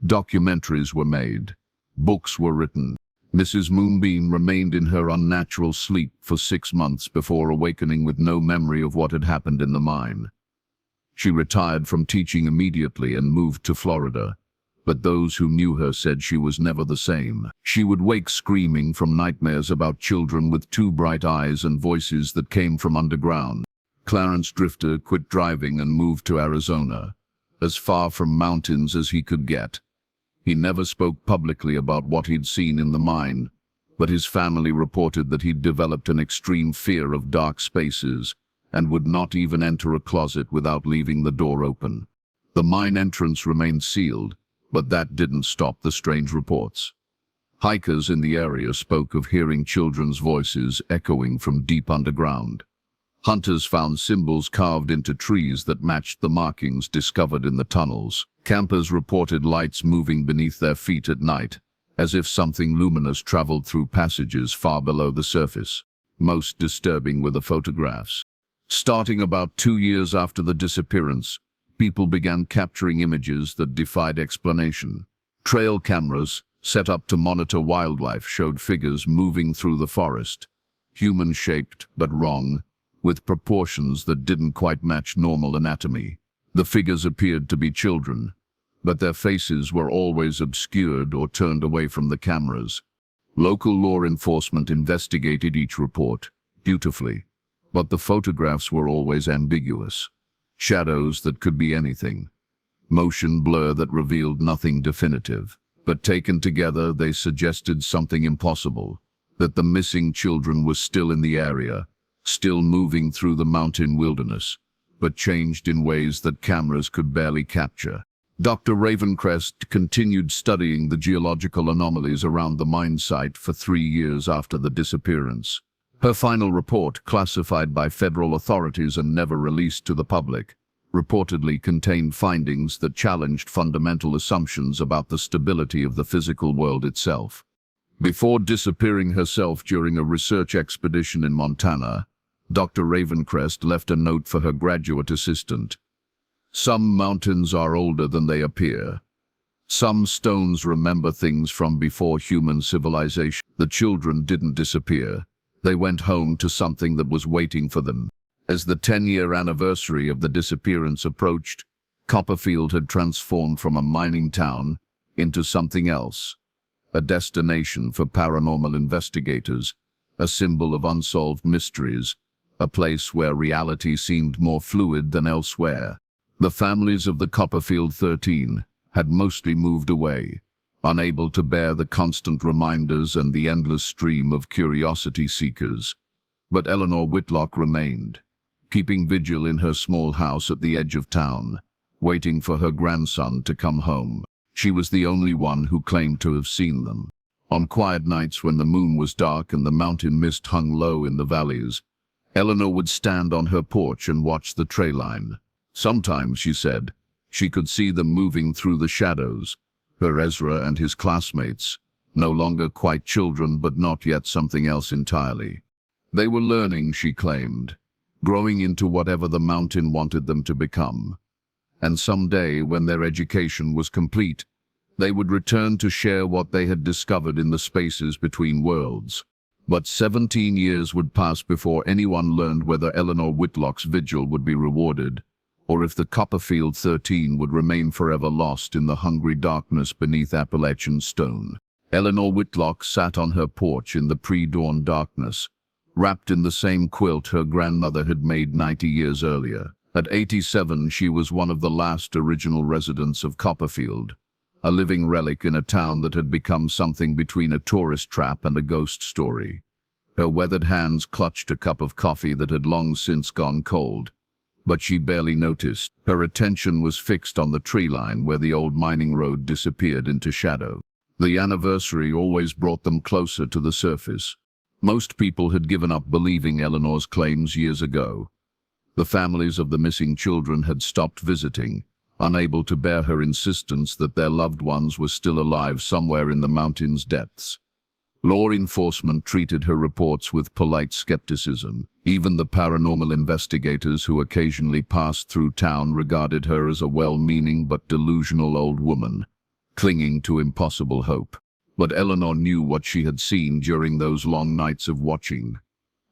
Documentaries were made. Books were written. Mrs. Moonbeam remained in her unnatural sleep for 6 months before awakening with no memory of what had happened in the mine. She retired from teaching immediately and moved to Florida, but those who knew her said she was never the same. She would wake screaming from nightmares about children with 2 bright eyes and voices that came from underground. Clarence Drifter quit driving and moved to Arizona, as far from mountains as he could get. He never spoke publicly about what he'd seen in the mine, but his family reported that he'd developed an extreme fear of dark spaces and would not even enter a closet without leaving the door open. The mine entrance remained sealed, but that didn't stop the strange reports. Hikers in the area spoke of hearing children's voices echoing from deep underground. Hunters found symbols carved into trees that matched the markings discovered in the tunnels. Campers reported lights moving beneath their feet at night, as if something luminous traveled through passages far below the surface. Most disturbing were the photographs. Starting about 2 years after the disappearance, people began capturing images that defied explanation. Trail cameras, set up to monitor wildlife, showed figures moving through the forest, human-shaped but wrong, with proportions that didn't quite match normal anatomy. The figures appeared to be children, but their faces were always obscured or turned away from the cameras. Local law enforcement investigated each report beautifully, but the photographs were always ambiguous. Shadows that could be anything. Motion blur that revealed nothing definitive. But taken together, they suggested something impossible, that the missing children were still in the area, still moving through the mountain wilderness, but changed in ways that cameras could barely capture. Dr. Ravencrest continued studying the geological anomalies around the mine site for 3 years after the disappearance. Her final report, classified by federal authorities and never released to the public, reportedly contained findings that challenged fundamental assumptions about the stability of the physical world itself. Before disappearing herself during a research expedition in Montana, Dr. Ravencrest left a note for her graduate assistant. "Some mountains are older than they appear. Some stones remember things from before human civilization." The children didn't disappear. They went home to something that was waiting for them. As the 10-year anniversary of the disappearance approached, Copperfield had transformed from a mining town into something else. A destination for paranormal investigators, a symbol of unsolved mysteries, a place where reality seemed more fluid than elsewhere. The families of the Copperfield 13 had mostly moved away, unable to bear the constant reminders and the endless stream of curiosity seekers. But Eleanor Whitlock remained, keeping vigil in her small house at the edge of town, waiting for her grandson to come home. She was the only one who claimed to have seen them. On quiet nights when the moon was dark and the mountain mist hung low in the valleys, Eleanor would stand on her porch and watch the tree line. Sometimes, she said, she could see them moving through the shadows, her Ezra and his classmates, no longer quite children but not yet something else entirely. They were learning, she claimed, growing into whatever the mountain wanted them to become. And someday, when their education was complete, they would return to share what they had discovered in the spaces between worlds. But 17 years would pass before anyone learned whether Eleanor Whitlock's vigil would be rewarded, or if the Copperfield 13 would remain forever lost in the hungry darkness beneath Appalachian stone. Eleanor Whitlock sat on her porch in the pre-dawn darkness, wrapped in the same quilt her grandmother had made 90 years earlier. At 87, she was one of the last original residents of Copperfield, a living relic in a town that had become something between a tourist trap and a ghost story. Her weathered hands clutched a cup of coffee that had long since gone cold, but she barely noticed. Her attention was fixed on the tree line where the old mining road disappeared into shadow. The anniversary always brought them closer to the surface. Most people had given up believing Eleanor's claims years ago. The families of the missing children had stopped visiting, unable to bear her insistence that their loved ones were still alive somewhere in the mountain's depths. Law enforcement treated her reports with polite skepticism. Even the paranormal investigators who occasionally passed through town regarded her as a well-meaning but delusional old woman, clinging to impossible hope. But Eleanor knew what she had seen during those long nights of watching.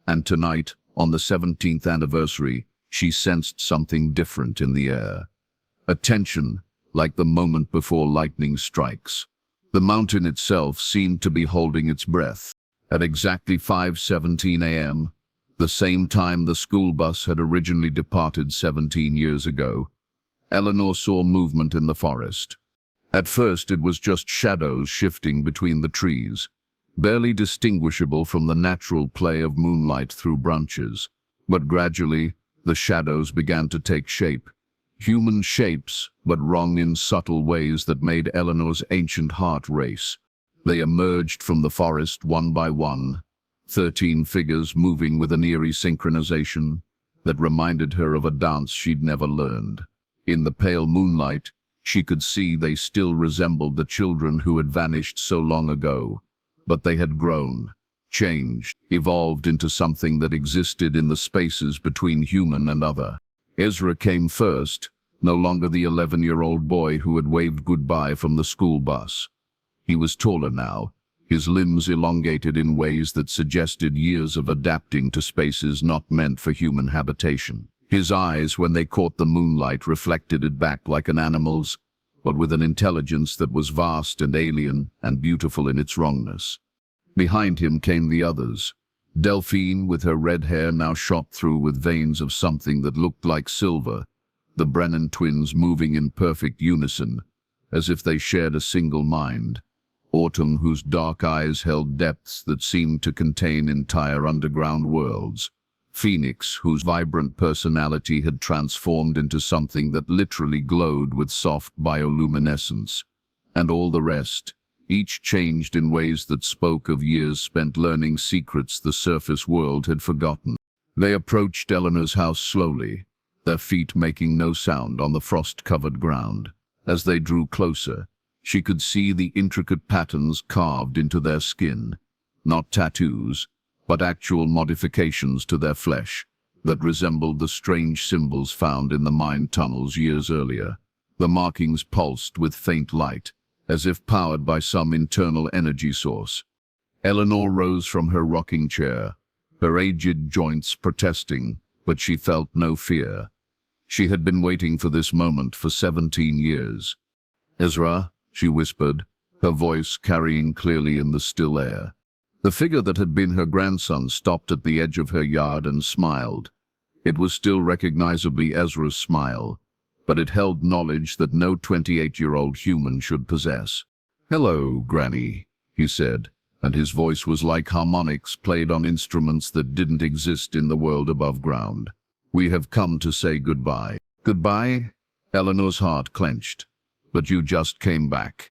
And tonight, on the 17th anniversary, she sensed something different in the air. A tension, like the moment before lightning strikes. The mountain itself seemed to be holding its breath. At exactly 5:17 a.m., the same time the school bus had originally departed 17 years ago, Eleanor saw movement in the forest. At first it was just shadows shifting between the trees, barely distinguishable from the natural play of moonlight through branches. But gradually, the shadows began to take shape. Human shapes, but wrong in subtle ways that made Eleanor's ancient heart race. They emerged from the forest one by one, 13 figures moving with an eerie synchronization that reminded her of a dance she'd never learned. In the pale moonlight, she could see they still resembled the children who had vanished so long ago, but they had grown, changed, evolved into something that existed in the spaces between human and other. Ezra came first, no longer the 11-year-old boy who had waved goodbye from the school bus. He was taller now, his limbs elongated in ways that suggested years of adapting to spaces not meant for human habitation. His eyes, when they caught the moonlight, reflected it back like an animal's, but with an intelligence that was vast and alien and beautiful in its wrongness. Behind him came the others. Delphine, with her red hair now shot through with veins of something that looked like silver, the Brennan twins moving in perfect unison, as if they shared a single mind. Autumn, whose dark eyes held depths that seemed to contain entire underground worlds. Phoenix, whose vibrant personality had transformed into something that literally glowed with soft bioluminescence. And all the rest, each changed in ways that spoke of years spent learning secrets the surface world had forgotten. They approached Eleanor's house slowly, their feet making no sound on the frost-covered ground. As they drew closer, she could see the intricate patterns carved into their skin, not tattoos, but actual modifications to their flesh that resembled the strange symbols found in the mine tunnels years earlier. The markings pulsed with faint light, as if powered by some internal energy source. Eleanor rose from her rocking chair, her aged joints protesting, but she felt no fear. She had been waiting for this moment for 17 years. "Ezra," she whispered, her voice carrying clearly in the still air. The figure that had been her grandson stopped at the edge of her yard and smiled. It was still recognizably Ezra's smile, but it held knowledge that no 28-year-old human should possess. "Hello, Granny," he said, and his voice was like harmonics played on instruments that didn't exist in the world above ground. "We have come to say goodbye." "Goodbye?" Eleanor's heart clenched. "But you just came back."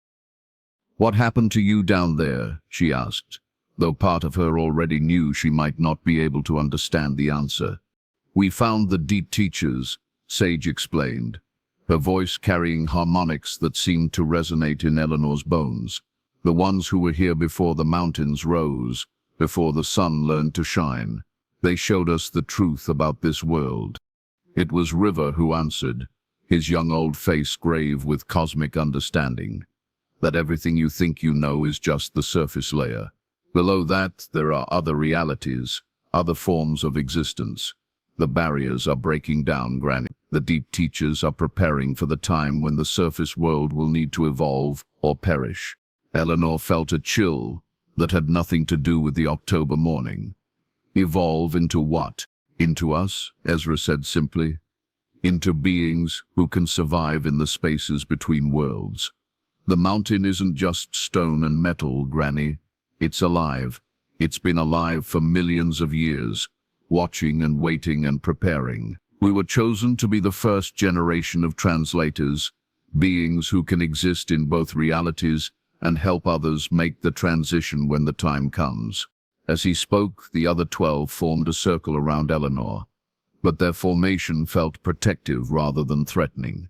"What happened to you down there?" she asked, though part of her already knew she might not be able to understand the answer. "We found the deep teachers," Sage explained, her voice carrying harmonics that seemed to resonate in Eleanor's bones. "The ones who were here before the mountains rose, before the sun learned to shine. They showed us the truth about this world." It was River who answered, his young old face grave with cosmic understanding. "That everything you think you know is just the surface layer. Below that, there are other realities, other forms of existence. The barriers are breaking down, Granny. The deep teachers are preparing for the time when the surface world will need to evolve or perish." Eleanor felt a chill that had nothing to do with the October morning. "Evolve into what?" "Into us," Ezra said simply. "Into beings who can survive in the spaces between worlds. The mountain isn't just stone and metal, Granny. It's alive. It's been alive for millions of years, watching and waiting and preparing. We were chosen to be the first generation of translators, beings who can exist in both realities and help others make the transition when the time comes." As he spoke, the other 12 formed a circle around Eleanor, but their formation felt protective rather than threatening.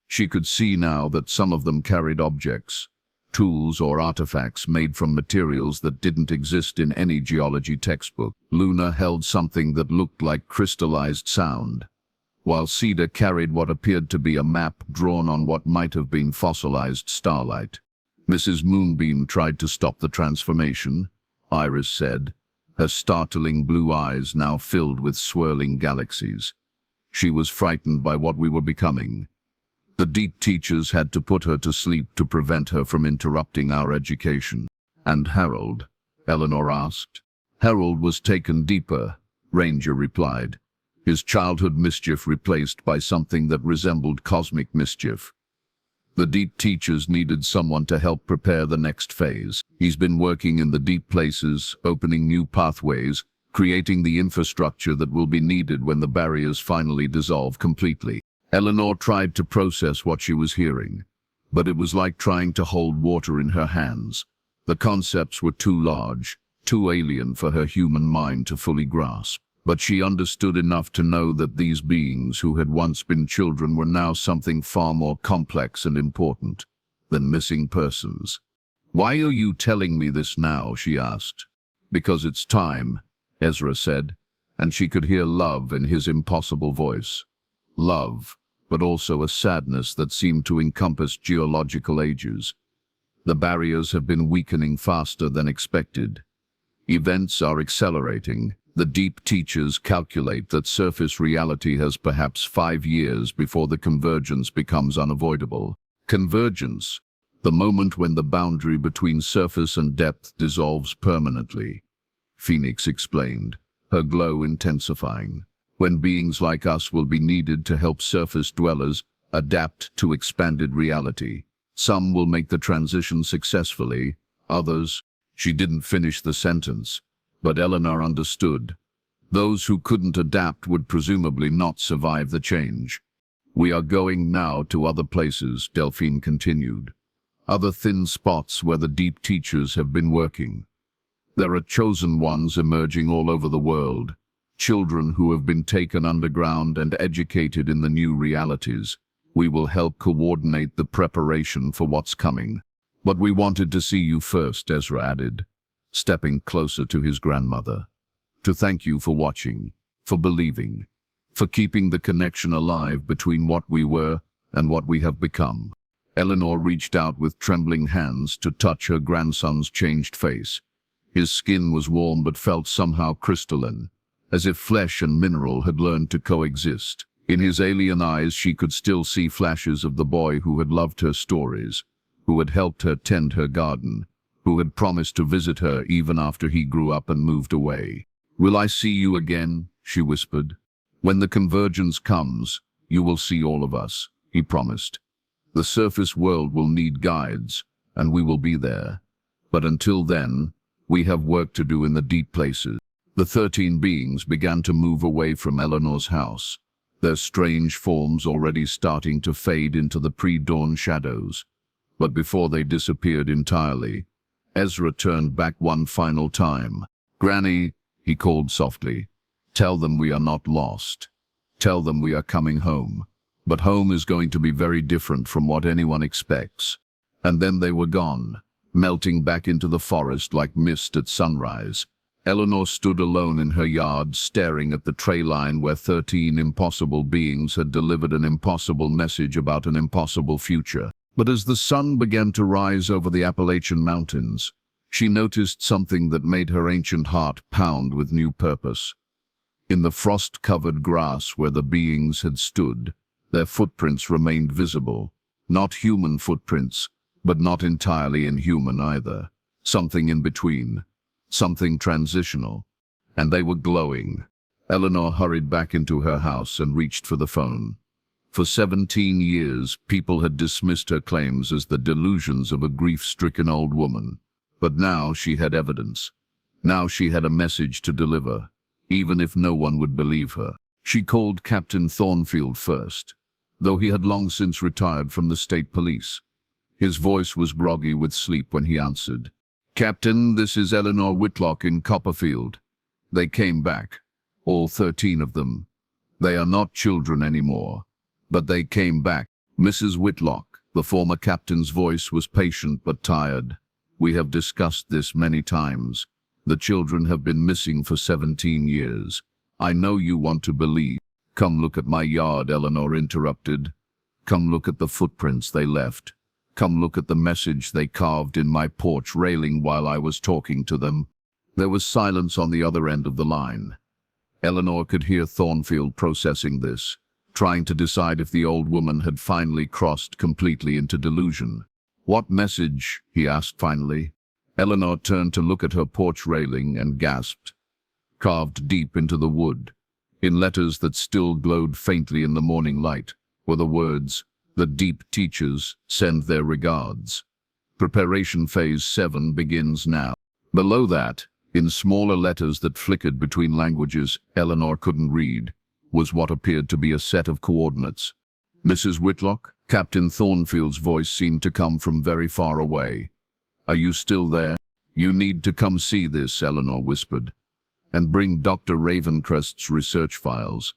She could see now that some of them carried objects, tools or artifacts made from materials that didn't exist in any geology textbook. Luna held something that looked like crystallized sound, while Cedar carried what appeared to be a map drawn on what might have been fossilized starlight. Mrs. Moonbeam tried to stop the transformation, Iris said, her startling blue eyes now filled with swirling galaxies. She was frightened by what we were becoming. The deep teachers had to put her to sleep to prevent her from interrupting our education. "And Harold?" Eleanor asked. "Harold was taken deeper," Ranger replied, his childhood mischief replaced by something that resembled cosmic mischief. "The deep teachers needed someone to help prepare the next phase. He's been working in the deep places, opening new pathways, creating the infrastructure that will be needed when the barriers finally dissolve completely." Eleanor tried to process what she was hearing, but it was like trying to hold water in her hands. The concepts were too large, too alien for her human mind to fully grasp. But she understood enough to know that these beings who had once been children were now something far more complex and important than missing persons. "Why are you telling me this now?" she asked. "Because it's time," Ezra said, and she could hear love in his impossible voice. Love, but also a sadness that seemed to encompass geological ages. The barriers have been weakening faster than expected. Events are accelerating. The deep teachers calculate that surface reality has perhaps 5 years before the convergence becomes unavoidable. Convergence, the moment when the boundary between surface and depth dissolves permanently, Phoenix explained, her glow intensifying. When beings like us will be needed to help surface dwellers adapt to expanded reality. Some will make the transition successfully, others— She didn't finish the sentence, but Eleanor understood. Those who couldn't adapt would presumably not survive the change. "We are going now to other places," Delphine continued. "Other thin spots where the deep teachers have been working. There are chosen ones emerging all over the world, children who have been taken underground and educated in the new realities. We will help coordinate the preparation for what's coming. But we wanted to see you first," Ezra added, stepping closer to his grandmother. "To thank you for watching, for believing, for keeping the connection alive between what we were and what we have become." Eleanor reached out with trembling hands to touch her grandson's changed face. His skin was warm but felt somehow crystalline, as if flesh and mineral had learned to coexist. In his alien eyes she could still see flashes of the boy who had loved her stories, who had helped her tend her garden, who had promised to visit her even after he grew up and moved away. "Will I see you again?" she whispered. "When the convergence comes, you will see all of us," he promised. "The surface world will need guides, and we will be there. But until then, we have work to do in the deep places." The 13 beings began to move away from Eleanor's house, their strange forms already starting to fade into the pre-dawn shadows. But before they disappeared entirely, Ezra turned back one final time. "Granny," he called softly, "tell them we are not lost. Tell them we are coming home. But home is going to be very different from what anyone expects." And then they were gone, melting back into the forest like mist at sunrise. Eleanor stood alone in her yard, staring at the tray line where 13 impossible beings had delivered an impossible message about an impossible future. But as the sun began to rise over the Appalachian Mountains, she noticed something that made her ancient heart pound with new purpose. In the frost-covered grass where the beings had stood, their footprints remained visible. Not human footprints, but not entirely inhuman either. Something in between. Something transitional. And they were glowing. Eleanor hurried back into her house and reached for the phone. For 17 years, people had dismissed her claims as the delusions of a grief-stricken old woman. But now she had evidence. Now she had a message to deliver, even if no one would believe her. She called Captain Thornfield first, though he had long since retired from the state police. His voice was groggy with sleep when he answered. "Captain, this is Eleanor Whitlock in Copperfield. They came back, all 13 of them. They are not children anymore, but they came back." "Mrs. Whitlock," the former captain's voice was patient but tired. "We have discussed this many times. The children have been missing for 17 years. I know you want to believe." "Come look at my yard," Eleanor interrupted. "Come look at the footprints they left. Come look at the message they carved in my porch railing while I was talking to them." There was silence on the other end of the line. Eleanor could hear Thornfield processing this, trying to decide if the old woman had finally crossed completely into delusion. "What message?" he asked finally. Eleanor turned to look at her porch railing and gasped. Carved deep into the wood, in letters that still glowed faintly in the morning light, were the words, "The deep teachers send their regards. Preparation phase 7 begins now." Below that, in smaller letters that flickered between languages Eleanor couldn't read, was what appeared to be a set of coordinates. "Mrs. Whitlock?" Captain Thornfield's voice seemed to come from very far away. Are you still there? You need to come see this, Eleanor whispered. And bring Dr. Ravencrest's research files.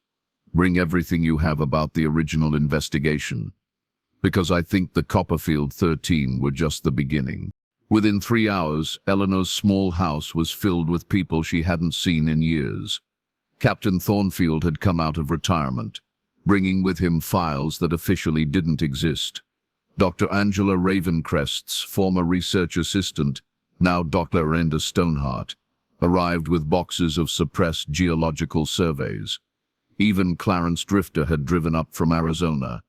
Bring everything you have about the original investigation. Because I think the Copperfield 13 were just the beginning. Within 3 hours, Eleanor's small house was filled with people she hadn't seen in years. Captain Thornfield had come out of retirement, bringing with him files that officially didn't exist. Dr. Angela Ravencrest's former research assistant, now Dr. Renda Stoneheart, arrived with boxes of suppressed geological surveys. Even Clarence Drifter had driven up from Arizona,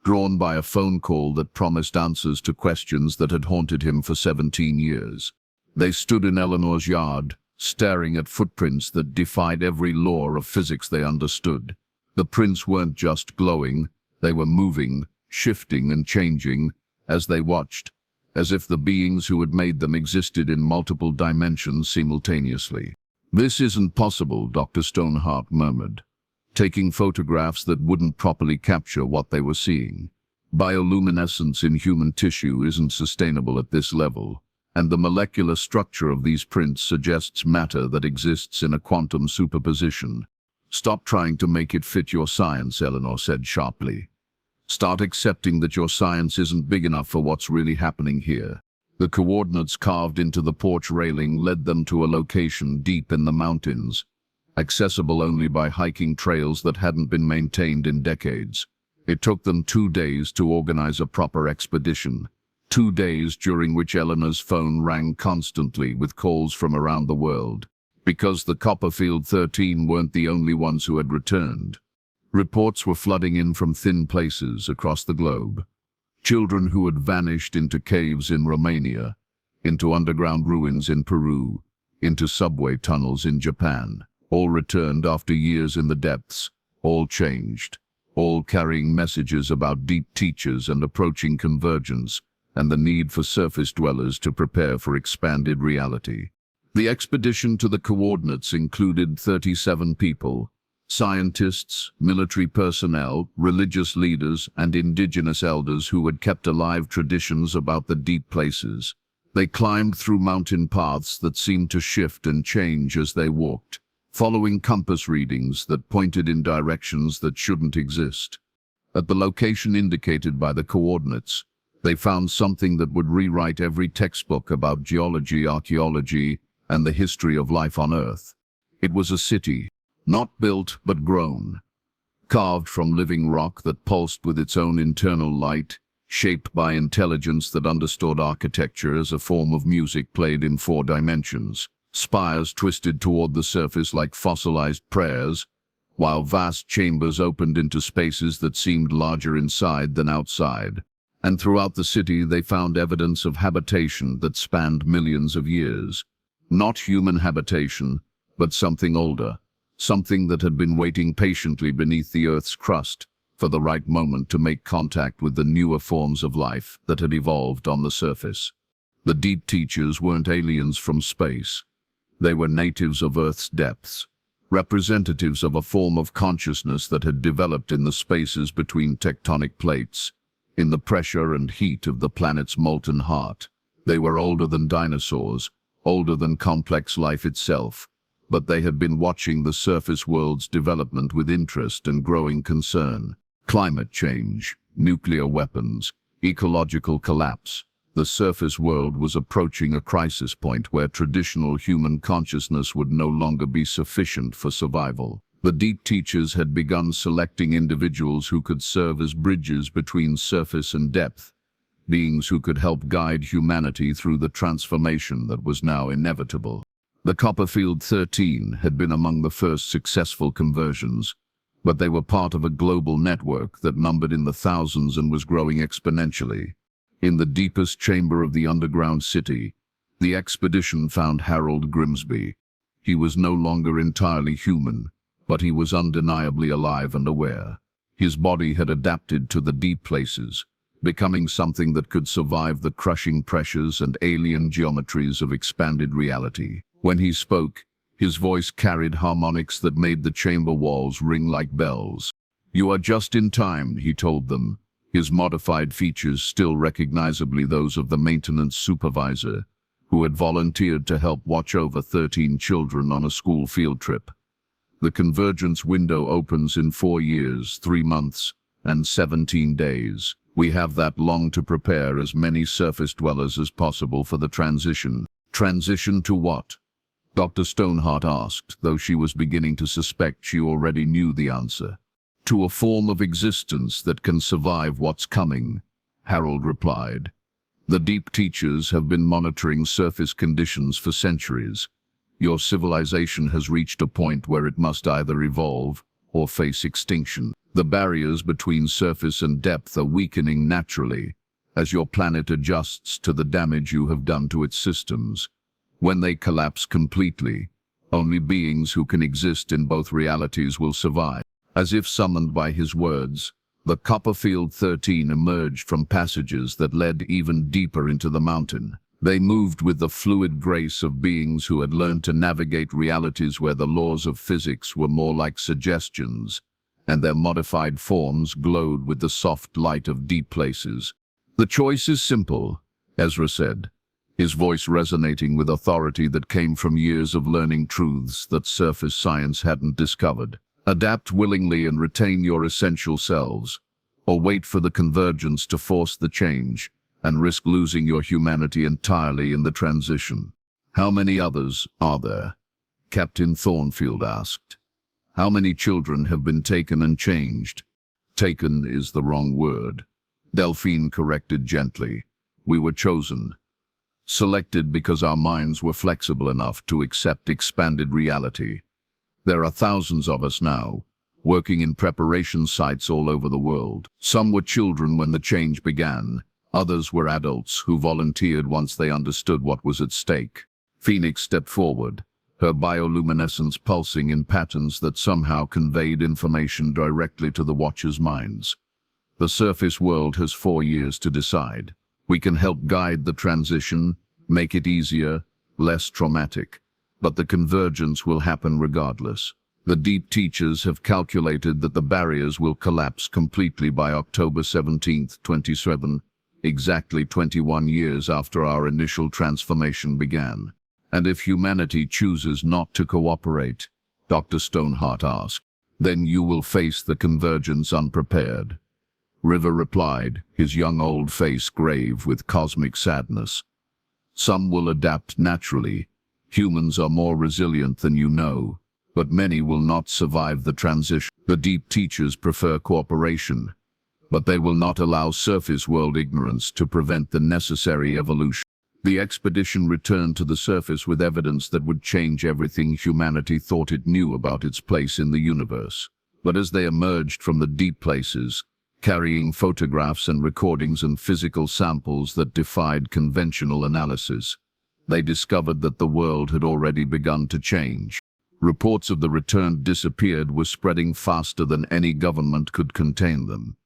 drawn by a phone call that promised answers to questions that had haunted him for 17 years. They stood in Eleanor's yard, staring at footprints that defied every law of physics they understood. The prints weren't just glowing, they were moving, shifting and changing as they watched, as if the beings who had made them existed in multiple dimensions simultaneously. "This isn't possible," Dr. Stoneheart murmured, taking photographs that wouldn't properly capture what they were seeing. "Bioluminescence in human tissue isn't sustainable at this level, and the molecular structure of these prints suggests matter that exists in a quantum superposition." "Stop trying to make it fit your science," Eleanor said sharply. "Start accepting that your science isn't big enough for what's really happening here." The coordinates carved into the porch railing led them to a location deep in the mountains, accessible only by hiking trails that hadn't been maintained in decades. It took them 2 days to organize a proper expedition, 2 days during which Eleanor's phone rang constantly with calls from around the world, because the Copperfield 13 weren't the only ones who had returned. Reports were flooding in from thin places across the globe. Children who had vanished into caves in Romania, into underground ruins in Peru, into subway tunnels in Japan. All returned after years in the depths, all changed, all carrying messages about deep teachers and approaching convergence, and the need for surface dwellers to prepare for expanded reality. The expedition to the coordinates included 37 people, scientists, military personnel, religious leaders, and indigenous elders who had kept alive traditions about the deep places. They climbed through mountain paths that seemed to shift and change as they walked, following compass readings that pointed in directions that shouldn't exist. At the location indicated by the coordinates, they found something that would rewrite every textbook about geology, archaeology, and the history of life on Earth. It was a city, not built but grown, carved from living rock that pulsed with its own internal light, shaped by intelligence that understood architecture as a form of music played in 4 dimensions. Spires twisted toward the surface like fossilized prayers, while vast chambers opened into spaces that seemed larger inside than outside. And throughout the city they found evidence of habitation that spanned millions of years. Not human habitation, but something older, something that had been waiting patiently beneath the Earth's crust for the right moment to make contact with the newer forms of life that had evolved on the surface. The deep teachers weren't aliens from space. They were natives of Earth's depths, representatives of a form of consciousness that had developed in the spaces between tectonic plates, in the pressure and heat of the planet's molten heart. They were older than dinosaurs, older than complex life itself, but they had been watching the surface world's development with interest and growing concern. Climate change, nuclear weapons, ecological collapse. The surface world was approaching a crisis point where traditional human consciousness would no longer be sufficient for survival. The deep teachers had begun selecting individuals who could serve as bridges between surface and depth, beings who could help guide humanity through the transformation that was now inevitable. The Copperfield 13 had been among the first successful conversions, but they were part of a global network that numbered in the thousands and was growing exponentially. In the deepest chamber of the underground city, the expedition found Harold Grimsby. He was no longer entirely human, but he was undeniably alive and aware. His body had adapted to the deep places, becoming something that could survive the crushing pressures and alien geometries of expanded reality. When he spoke, his voice carried harmonics that made the chamber walls ring like bells. "You are just in time," he told them. his modified features still recognizably those of the maintenance supervisor, who had volunteered to help watch over 13 children on a school field trip. The convergence window opens in 4 years, 3 months, and 17 days. We have that long to prepare as many surface dwellers as possible for the transition. Transition to what? Dr. Stoneheart asked, though she was beginning to suspect she already knew the answer. To a form of existence that can survive what's coming, Harold replied. The deep teachers have been monitoring surface conditions for centuries. Your civilization has reached a point where it must either evolve or face extinction. The barriers between surface and depth are weakening naturally as your planet adjusts to the damage you have done to its systems. When they collapse completely, only beings who can exist in both realities will survive. As if summoned by his words, the Copperfield 13 emerged from passages that led even deeper into the mountain. They moved with the fluid grace of beings who had learned to navigate realities where the laws of physics were more like suggestions, and their modified forms glowed with the soft light of deep places. The choice is simple, Ezra said, his voice resonating with authority that came from years of learning truths that surface science hadn't discovered. Adapt willingly and retain your essential selves, or wait for the convergence to force the change and risk losing your humanity entirely in the transition. How many others are there? Captain Thornfield asked. How many children have been taken and changed? Taken is the wrong word. Delphine corrected gently. We were chosen. Selected because our minds were flexible enough to accept expanded reality. There are thousands of us now, working in preparation sites all over the world. Some were children when the change began. Others were adults who volunteered once they understood what was at stake. Phoenix stepped forward, her bioluminescence pulsing in patterns that somehow conveyed information directly to the Watchers' minds. The surface world has 4 years to decide. We can help guide the transition, make it easier, less traumatic, but the convergence will happen regardless. The deep teachers have calculated that the barriers will collapse completely by October 17, 27, exactly 21 years after our initial transformation began. And if humanity chooses not to cooperate, Dr. Stoneheart asked, then you will face the convergence unprepared. River replied, his young old face grave with cosmic sadness. Some will adapt naturally. Humans are more resilient than you know, but many will not survive the transition. The deep teachers prefer cooperation, but they will not allow surface world ignorance to prevent the necessary evolution. The expedition returned to the surface with evidence that would change everything humanity thought it knew about its place in the universe. But as they emerged from the deep places, carrying photographs and recordings and physical samples that defied conventional analysis, they discovered that the world had already begun to change. Reports of the returned disappeared were spreading faster than any government could contain them.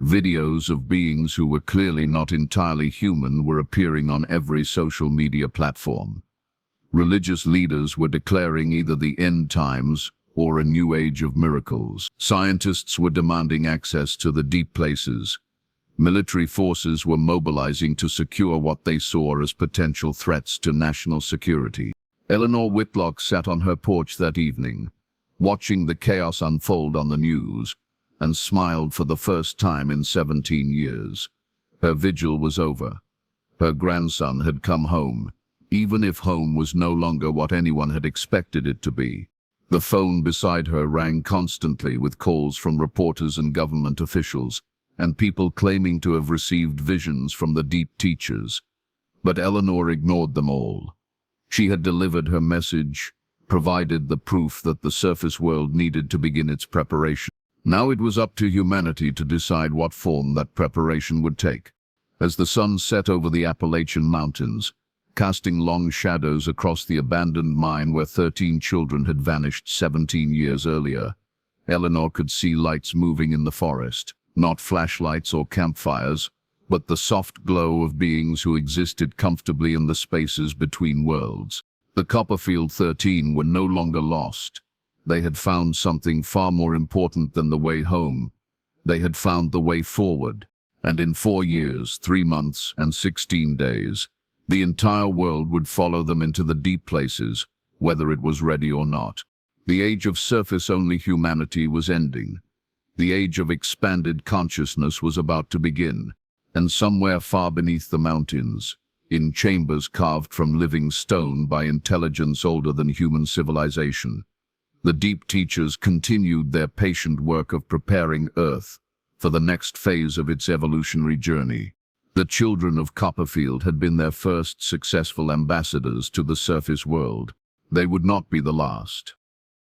Videos of beings who were clearly not entirely human were appearing on every social media platform. Religious leaders were declaring either the end times or a new age of miracles. Scientists were demanding access to the deep places. Military forces were mobilizing to secure what they saw as potential threats to national security. Eleanor Whitlock sat on her porch that evening, watching the chaos unfold on the news, and smiled for the first time in 17 years. Her vigil was over. Her grandson had come home, even if home was no longer what anyone had expected it to be. The phone beside her rang constantly with calls from reporters and government officials, and people claiming to have received visions from the deep teachers. But Eleanor ignored them all. She had delivered her message, provided the proof that the surface world needed to begin its preparation. Now it was up to humanity to decide what form that preparation would take. As the sun set over the Appalachian Mountains, casting long shadows across the abandoned mine where 13 children had vanished 17 years earlier, Eleanor could see lights moving in the forest, not flashlights or campfires, but the soft glow of beings who existed comfortably in the spaces between worlds. The Copperfield 13 were no longer lost. They had found something far more important than the way home. They had found the way forward. And in 4 years, 3 months, and 16 days, the entire world would follow them into the deep places, whether it was ready or not. The age of surface-only humanity was ending. The age of expanded consciousness was about to begin, and somewhere far beneath the mountains, in chambers carved from living stone by intelligence older than human civilization, the deep teachers continued their patient work of preparing Earth for the next phase of its evolutionary journey. The children of Copperfield had been their first successful ambassadors to the surface world. They would not be the last.